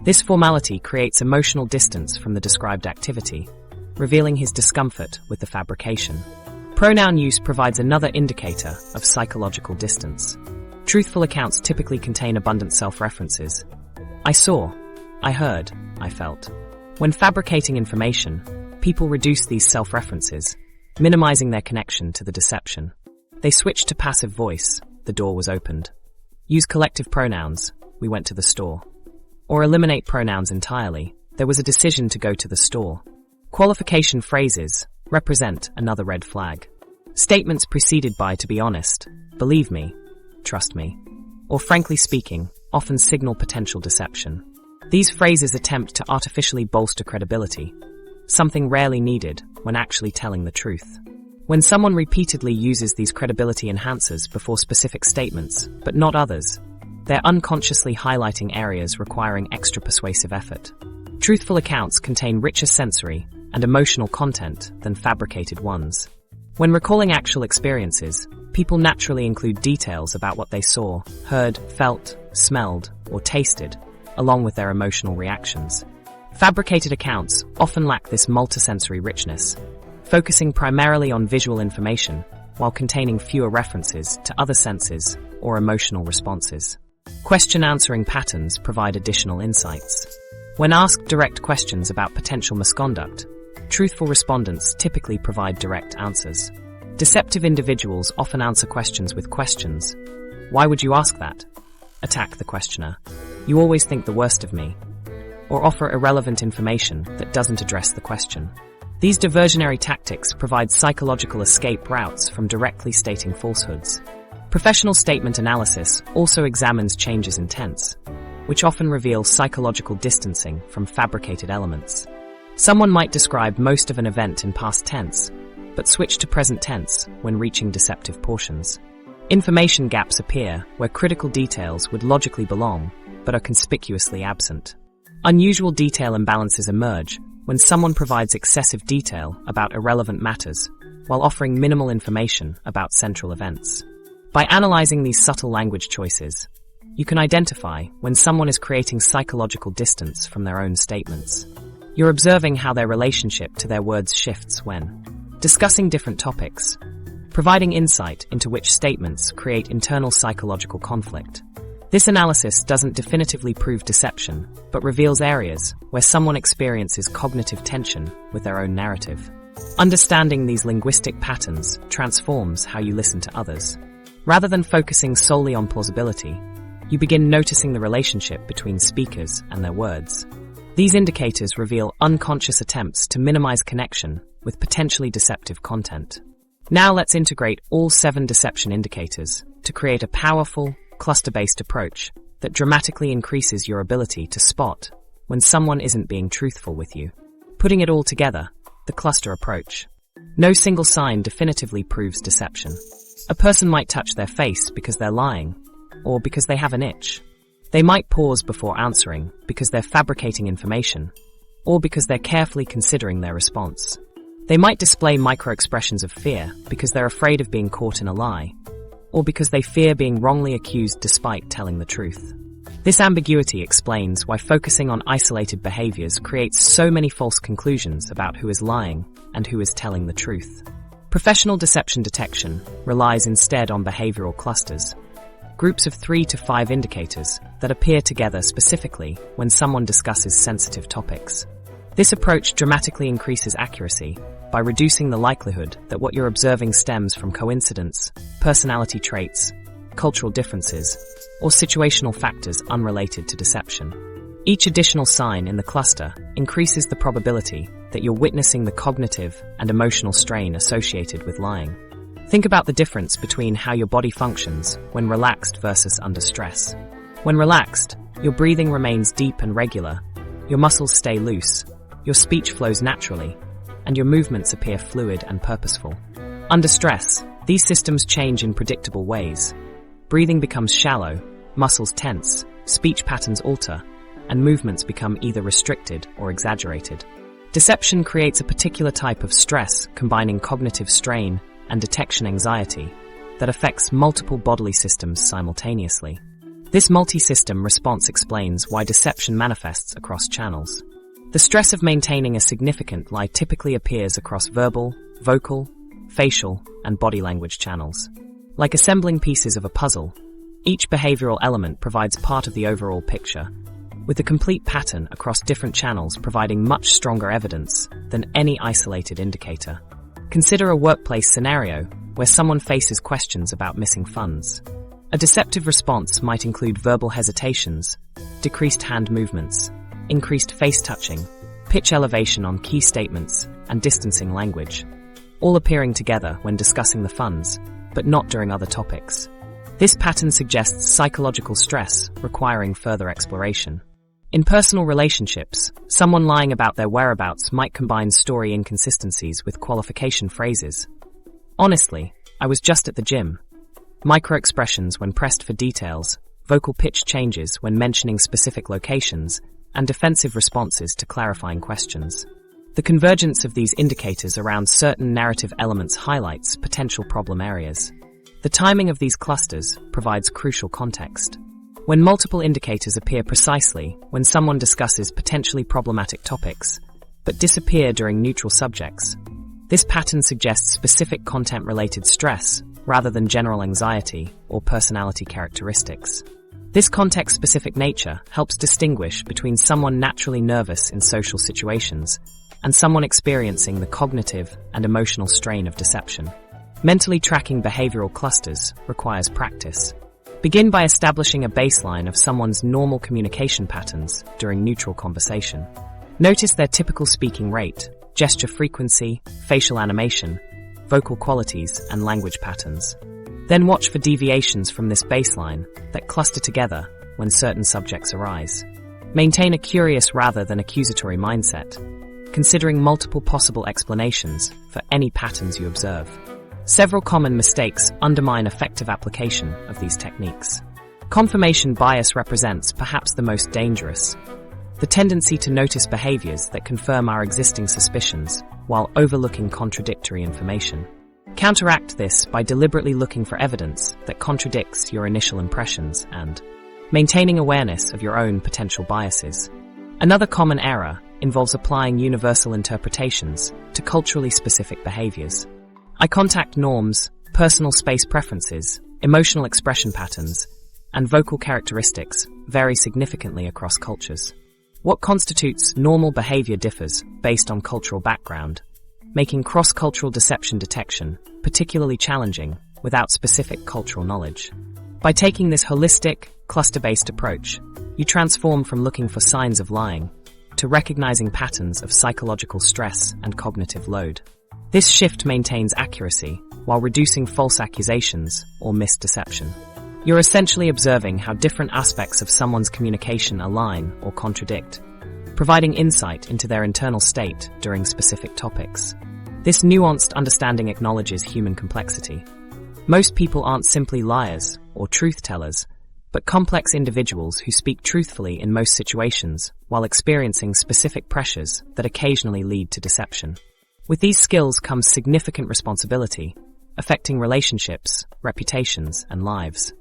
This formality creates emotional distance from the described activity, revealing his discomfort with the fabrication. Pronoun use provides another indicator of psychological distance. Truthful accounts typically contain abundant self-references. I saw, I heard, I felt. When fabricating information, people reduce these self-references, minimizing their connection to the deception. They switch to passive voice, the door was opened. Use collective pronouns, we went to the store. Or eliminate pronouns entirely, there was a decision to go to the store. Qualification phrases represent another red flag. Statements preceded by to be honest, believe me, trust me, or frankly speaking, often signal potential deception. These phrases attempt to artificially bolster credibility, something rarely needed when actually telling the truth. When someone repeatedly uses these credibility enhancers before specific statements, but not others, they're unconsciously highlighting areas requiring extra persuasive effort. Truthful accounts contain richer sensory and emotional content than fabricated ones. When recalling actual experiences, people naturally include details about what they saw, heard, felt, smelled, or tasted, along with their emotional reactions. Fabricated accounts often lack this multisensory richness, focusing primarily on visual information while containing fewer references to other senses or emotional responses. Question-answering patterns provide additional insights. When asked direct questions about potential misconduct, truthful respondents typically provide direct answers. Deceptive individuals often answer questions with questions. Why would you ask that? Attack the questioner. You always think the worst of me. Or offer irrelevant information that doesn't address the question. These diversionary tactics provide psychological escape routes from directly stating falsehoods. Professional statement analysis also examines changes in tense, which often reveal psychological distancing from fabricated elements. Someone might describe most of an event in past tense, but switch to present tense when reaching deceptive portions. Information gaps appear where critical details would logically belong, but are conspicuously absent. Unusual detail imbalances emerge when someone provides excessive detail about irrelevant matters while offering minimal information about central events. By analyzing these subtle language choices, you can identify when someone is creating psychological distance from their own statements. You're observing how their relationship to their words shifts when discussing different topics, providing insight into which statements create internal psychological conflict. This analysis doesn't definitively prove deception, but reveals areas where someone experiences cognitive tension with their own narrative. Understanding these linguistic patterns transforms how you listen to others. Rather than focusing solely on plausibility, you begin noticing the relationship between speakers and their words. These indicators reveal unconscious attempts to minimize connection with potentially deceptive content. Now let's integrate all 7 deception indicators to create a powerful, cluster-based approach that dramatically increases your ability to spot when someone isn't being truthful with you. Putting it all together, the cluster approach. No single sign definitively proves deception. A person might touch their face because they're lying, or because they have an itch. They might pause before answering because they're fabricating information, or because they're carefully considering their response. They might display microexpressions of fear because they're afraid of being caught in a lie, or because they fear being wrongly accused despite telling the truth. This ambiguity explains why focusing on isolated behaviors creates so many false conclusions about who is lying and who is telling the truth. Professional deception detection relies instead on behavioral clusters, groups of 3 to 5 indicators that appear together specifically when someone discusses sensitive topics. This approach dramatically increases accuracy by reducing the likelihood that what you're observing stems from coincidence, personality traits, cultural differences, or situational factors unrelated to deception. Each additional sign in the cluster increases the probability that you're witnessing the cognitive and emotional strain associated with lying. Think about the difference between how your body functions when relaxed versus under stress. When relaxed, your breathing remains deep and regular, your muscles stay loose, your speech flows naturally, and your movements appear fluid and purposeful. Under stress, these systems change in predictable ways. Breathing becomes shallow, muscles tense, speech patterns alter, and movements become either restricted or exaggerated. Deception creates a particular type of stress combining cognitive strain and detection anxiety that affects multiple bodily systems simultaneously. This multi-system response explains why deception manifests across channels. The stress of maintaining a significant lie typically appears across verbal, vocal, facial, and body language channels. Like assembling pieces of a puzzle, each behavioral element provides part of the overall picture, with the complete pattern across different channels providing much stronger evidence than any isolated indicator. Consider a workplace scenario where someone faces questions about missing funds. A deceptive response might include verbal hesitations, decreased hand movements, increased face touching, pitch elevation on key statements, and distancing language, all appearing together when discussing the funds, but not during other topics. This pattern suggests psychological stress requiring further exploration. In personal relationships, someone lying about their whereabouts might combine story inconsistencies with qualification phrases. Honestly, I was just at the gym. Microexpressions when pressed for details, vocal pitch changes when mentioning specific locations, and defensive responses to clarifying questions. The convergence of these indicators around certain narrative elements highlights potential problem areas. The timing of these clusters provides crucial context. When multiple indicators appear precisely when someone discusses potentially problematic topics, but disappear during neutral subjects, this pattern suggests specific content-related stress rather than general anxiety or personality characteristics. This context-specific nature helps distinguish between someone naturally nervous in social situations and someone experiencing the cognitive and emotional strain of deception. Mentally tracking behavioral clusters requires practice. Begin by establishing a baseline of someone's normal communication patterns during neutral conversation. Notice their typical speaking rate, gesture frequency, facial animation, vocal qualities, and language patterns. Then watch for deviations from this baseline that cluster together when certain subjects arise. Maintain a curious rather than accusatory mindset, considering multiple possible explanations for any patterns you observe. Several common mistakes undermine effective application of these techniques. Confirmation bias represents perhaps the most dangerous. The tendency to notice behaviors that confirm our existing suspicions while overlooking contradictory information. Counteract this by deliberately looking for evidence that contradicts your initial impressions and maintaining awareness of your own potential biases. Another common error involves applying universal interpretations to culturally specific behaviors. Eye contact norms, personal space preferences, emotional expression patterns, and vocal characteristics vary significantly across cultures. What constitutes normal behavior differs based on cultural background, making cross-cultural deception detection particularly challenging without specific cultural knowledge. By taking this holistic, cluster-based approach, you transform from looking for signs of lying to recognizing patterns of psychological stress and cognitive load. This shift maintains accuracy while reducing false accusations or misdeception. You're essentially observing how different aspects of someone's communication align or contradict, providing insight into their internal state during specific topics. This nuanced understanding acknowledges human complexity. Most people aren't simply liars or truth-tellers, but complex individuals who speak truthfully in most situations while experiencing specific pressures that occasionally lead to deception. With these skills comes significant responsibility, affecting relationships, reputations, and lives.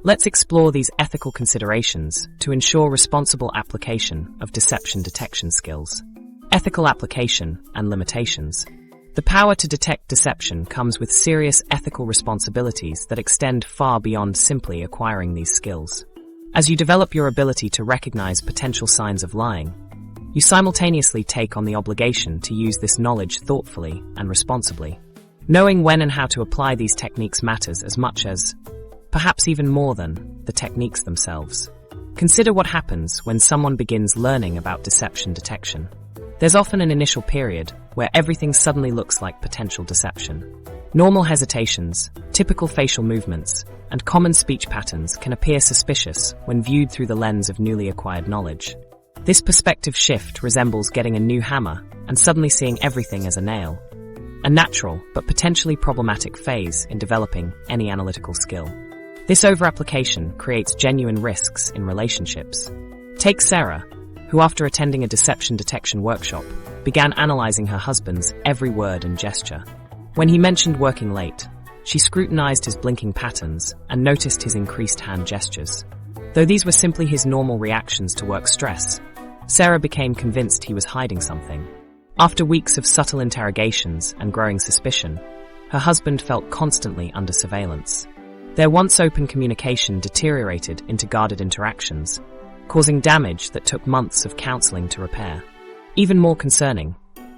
Let's explore these ethical considerations to ensure responsible application of deception detection skills. Ethical application and limitations. The power to detect deception comes with serious ethical responsibilities that extend far beyond simply acquiring these skills. As you develop your ability to recognize potential signs of lying, you simultaneously take on the obligation to use this knowledge thoughtfully and responsibly. Knowing when and how to apply these techniques matters as much as, perhaps even more than, the techniques themselves. Consider what happens when someone begins learning about deception detection. There's often an initial period where everything suddenly looks like potential deception. Normal hesitations, typical facial movements, and common speech patterns can appear suspicious when viewed through the lens of newly acquired knowledge. This perspective shift resembles getting a new hammer and suddenly seeing everything as a nail. A natural but potentially problematic phase in developing any analytical skill. This overapplication creates genuine risks in relationships. Take Sarah, who after attending a deception detection workshop, began analyzing her husband's every word and gesture. When he mentioned working late, she scrutinized his blinking patterns and noticed his increased hand gestures. Though these were simply his normal reactions to work stress, Sarah became convinced he was hiding something. After weeks of subtle interrogations and growing suspicion, her husband felt constantly under surveillance. Their once open communication deteriorated into guarded interactions, causing damage that took months of counseling to repair. Even more concerning,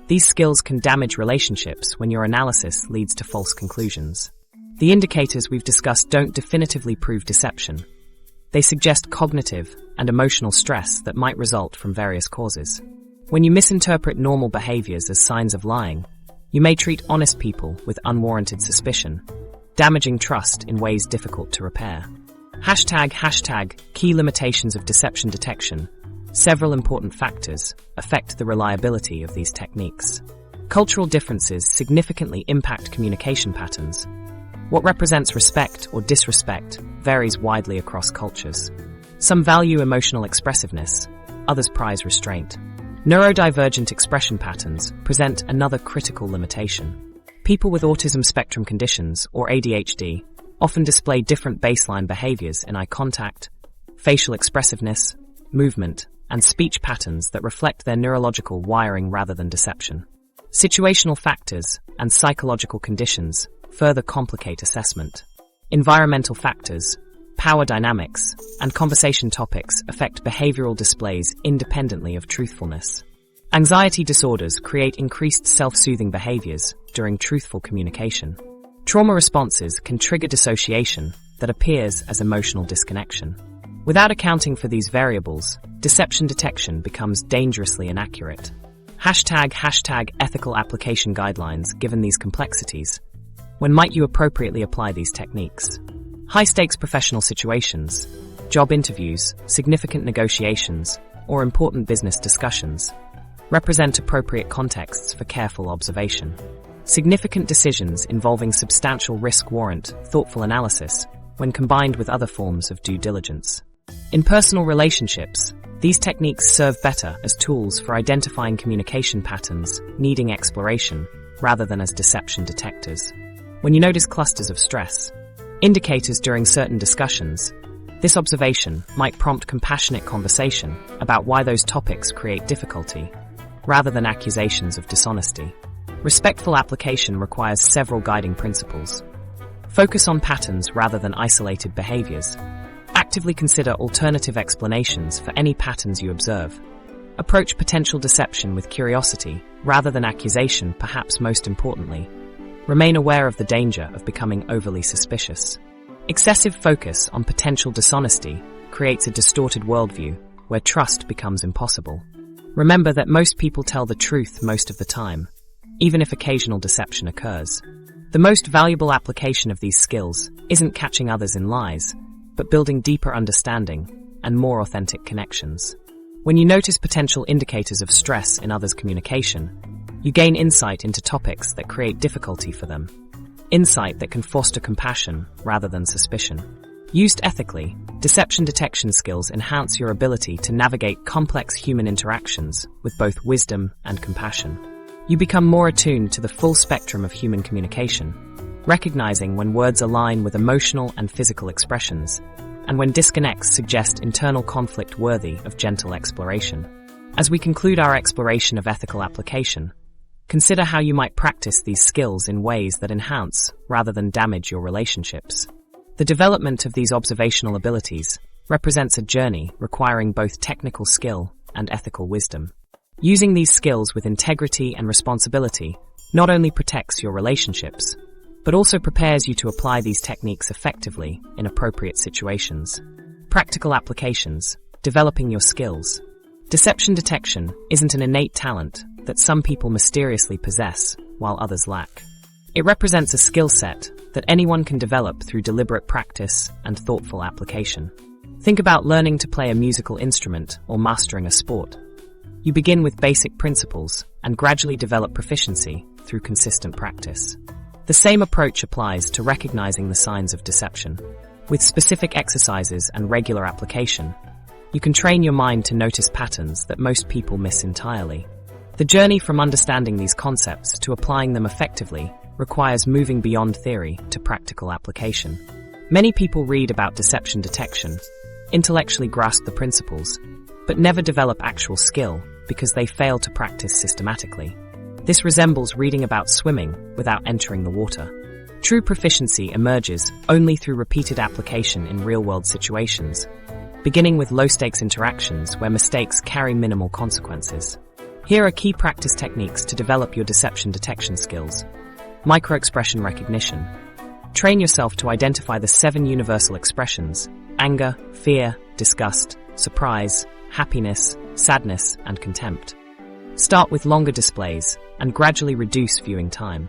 these skills can damage relationships when your analysis leads to false conclusions. The indicators we've discussed don't definitively prove deception. They suggest cognitive and emotional stress that might result from various causes. When you misinterpret normal behaviors as signs of lying, you may treat honest people with unwarranted suspicion, damaging trust in ways difficult to repair. Hashtag key limitations of deception detection. Several important factors affect the reliability of these techniques. Cultural differences significantly impact communication patterns. What represents respect or disrespect varies widely across cultures. Some value emotional expressiveness, others prize restraint. Neurodivergent expression patterns present another critical limitation. People with autism spectrum conditions, or ADHD, often display different baseline behaviors in eye contact, facial expressiveness, movement, and speech patterns that reflect their neurological wiring rather than deception. Situational factors and psychological conditions further complicate assessment. Environmental factors, power dynamics, and conversation topics affect behavioral displays independently of truthfulness. Anxiety disorders create increased self-soothing behaviors during truthful communication. Trauma responses can trigger dissociation that appears as emotional disconnection. Without accounting for these variables, deception detection becomes dangerously inaccurate. Hashtag ethical application guidelines. Given these complexities, when might you appropriately apply these techniques? High-stakes professional situations, job interviews, significant negotiations, or important business discussions represent appropriate contexts for careful observation. Significant decisions involving substantial risk warrant thoughtful analysis when combined with other forms of due diligence. In personal relationships, these techniques serve better as tools for identifying communication patterns needing exploration rather than as deception detectors. When you notice clusters of stress, indicators during certain discussions, this observation might prompt compassionate conversation about why those topics create difficulty, rather than accusations of dishonesty. Respectful application requires several guiding principles. Focus on patterns rather than isolated behaviors. Actively consider alternative explanations for any patterns you observe. Approach potential deception with curiosity rather than accusation. Perhaps most importantly, remain aware of the danger of becoming overly suspicious. Excessive focus on potential dishonesty creates a distorted worldview where trust becomes impossible. Remember that most people tell the truth most of the time, even if occasional deception occurs. The most valuable application of these skills isn't catching others in lies, but building deeper understanding and more authentic connections. When you notice potential indicators of stress in others' communication, you gain insight into topics that create difficulty for them. Insight that can foster compassion rather than suspicion. Used ethically, deception detection skills enhance your ability to navigate complex human interactions with both wisdom and compassion. You become more attuned to the full spectrum of human communication, recognizing when words align with emotional and physical expressions, and when disconnects suggest internal conflict worthy of gentle exploration. As we conclude our exploration of ethical application, consider how you might practice these skills in ways that enhance rather than damage your relationships. The development of these observational abilities represents a journey requiring both technical skill and ethical wisdom. Using these skills with integrity and responsibility not only protects your relationships, but also prepares you to apply these techniques effectively in appropriate situations. Practical applications, developing your skills. Deception detection isn't an innate talent that some people mysteriously possess while others lack. It represents a skill set that anyone can develop through deliberate practice and thoughtful application. Think about learning to play a musical instrument or mastering a sport. You begin with basic principles and gradually develop proficiency through consistent practice. The same approach applies to recognizing the signs of deception. With specific exercises and regular application, you can train your mind to notice patterns that most people miss entirely. The journey from understanding these concepts to applying them effectively requires moving beyond theory to practical application. Many people read about deception detection, intellectually grasp the principles, but never develop actual skill because they fail to practice systematically. This resembles reading about swimming without entering the water. True proficiency emerges only through repeated application in real-world situations, beginning with low-stakes interactions where mistakes carry minimal consequences. Here are key practice techniques to develop your deception detection skills. Microexpression recognition. Train yourself to identify the 7 universal expressions: anger, fear, disgust, surprise, happiness, sadness, and contempt. Start with longer displays and gradually reduce viewing time.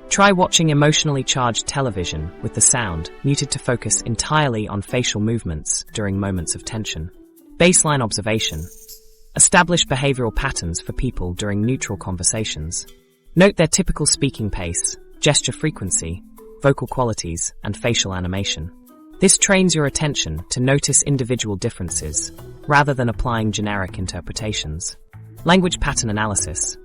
Try watching emotionally charged television with the sound muted to focus entirely on facial movements during moments of tension. Baseline observation. Establish behavioral patterns for people during neutral conversations. Note their typical speaking pace, gesture frequency, vocal qualities, and facial animation. This trains your attention to notice individual differences, rather than applying generic interpretations. Language pattern analysis.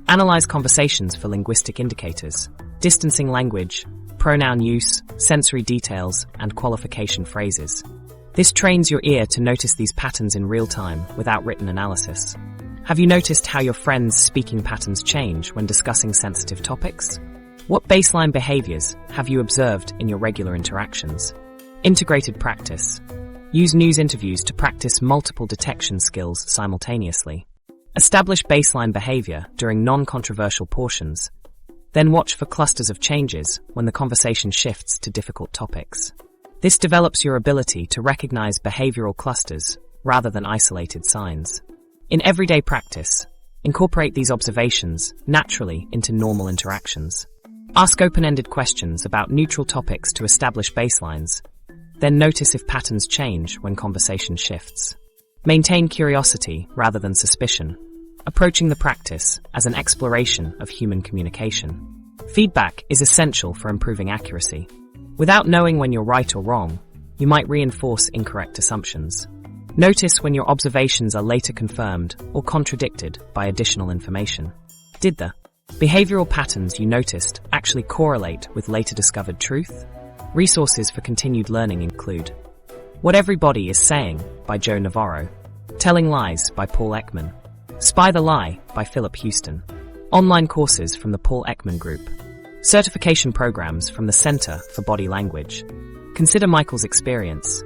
Analyze conversations for linguistic indicators, distancing language, pronoun use, sensory details, and qualification phrases. This trains your ear to notice these patterns in real time without written analysis. Have you noticed how your friends' speaking patterns change when discussing sensitive topics? What baseline behaviors have you observed in your regular interactions? Integrated practice. Use news interviews to practice multiple detection skills simultaneously. Establish baseline behavior during non-controversial portions, then watch for clusters of changes when the conversation shifts to difficult topics. This develops your ability to recognize behavioral clusters rather than isolated signs. In everyday practice, incorporate these observations naturally into normal interactions. Ask open-ended questions about neutral topics to establish baselines, then notice if patterns change when conversation shifts. Maintain curiosity rather than suspicion, approaching the practice as an exploration of human communication. Feedback is essential for improving accuracy. Without knowing when you're right or wrong, you might reinforce incorrect assumptions. Notice when your observations are later confirmed or contradicted by additional information. Did the behavioral patterns you noticed actually correlate with later discovered truth? Resources for continued learning include What Everybody is Saying by Joe Navarro, Telling Lies by Paul Ekman, Spy the Lie by Philip Houston, online courses from the Paul Ekman Group, certification programs from the Center for Body Language. Consider Michael's experience.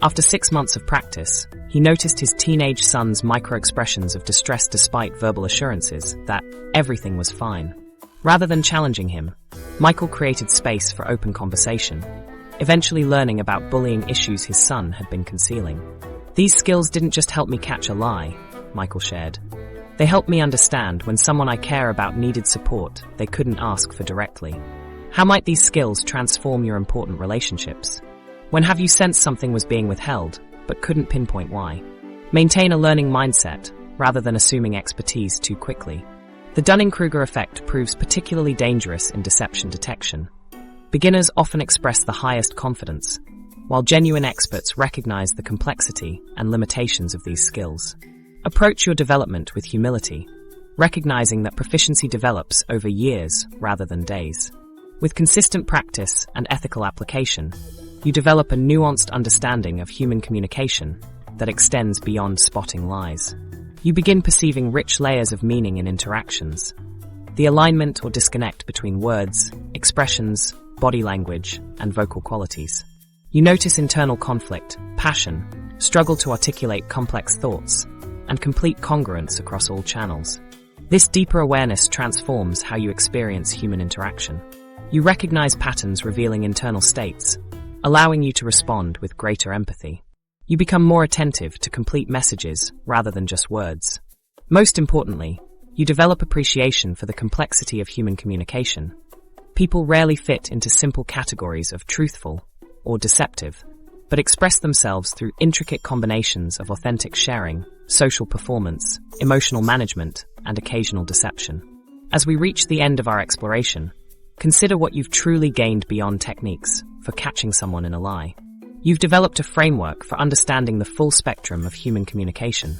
After 6 months of practice, he noticed his teenage son's microexpressions of distress despite verbal assurances that everything was fine. Rather than challenging him, Michael created space for open conversation, eventually learning about bullying issues his son had been concealing. These skills didn't just help me catch a lie, Michael shared. They helped me understand when someone I care about needed support they couldn't ask for directly. How might these skills transform your important relationships? When have you sensed something was being withheld, but couldn't pinpoint why? Maintain a learning mindset, rather than assuming expertise too quickly. The Dunning-Kruger effect proves particularly dangerous in deception detection. Beginners often express the highest confidence, while genuine experts recognize the complexity and limitations of these skills. Approach your development with humility, recognizing that proficiency develops over years rather than days. With consistent practice and ethical application, you develop a nuanced understanding of human communication that extends beyond spotting lies. You begin perceiving rich layers of meaning in interactions, the alignment or disconnect between words, expressions, body language, and vocal qualities. You notice internal conflict, passion, struggle to articulate complex thoughts, and complete congruence across all channels. This deeper awareness transforms how you experience human interaction. You recognize patterns revealing internal states, allowing you to respond with greater empathy. You become more attentive to complete messages rather than just words. Most importantly, you develop appreciation for the complexity of human communication. People rarely fit into simple categories of truthful or deceptive, but express themselves through intricate combinations of authentic sharing, social performance, emotional management, and occasional deception. As we reach the end of our exploration, consider what you've truly gained beyond techniques for catching someone in a lie. You've developed a framework for understanding the full spectrum of human communication.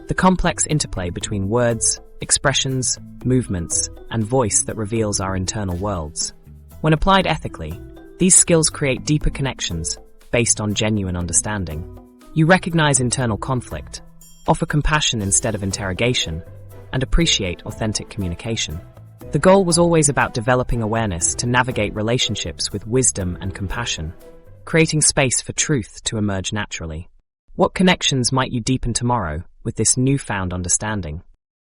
The complex interplay between words, expressions, movements, and voice that reveals our internal worlds. When applied ethically, these skills create deeper connections based on genuine understanding. You recognize internal conflict, offer compassion instead of interrogation, and appreciate authentic communication. The goal was always about developing awareness to navigate relationships with wisdom and compassion, creating space for truth to emerge naturally. What connections might you deepen tomorrow with this newfound understanding?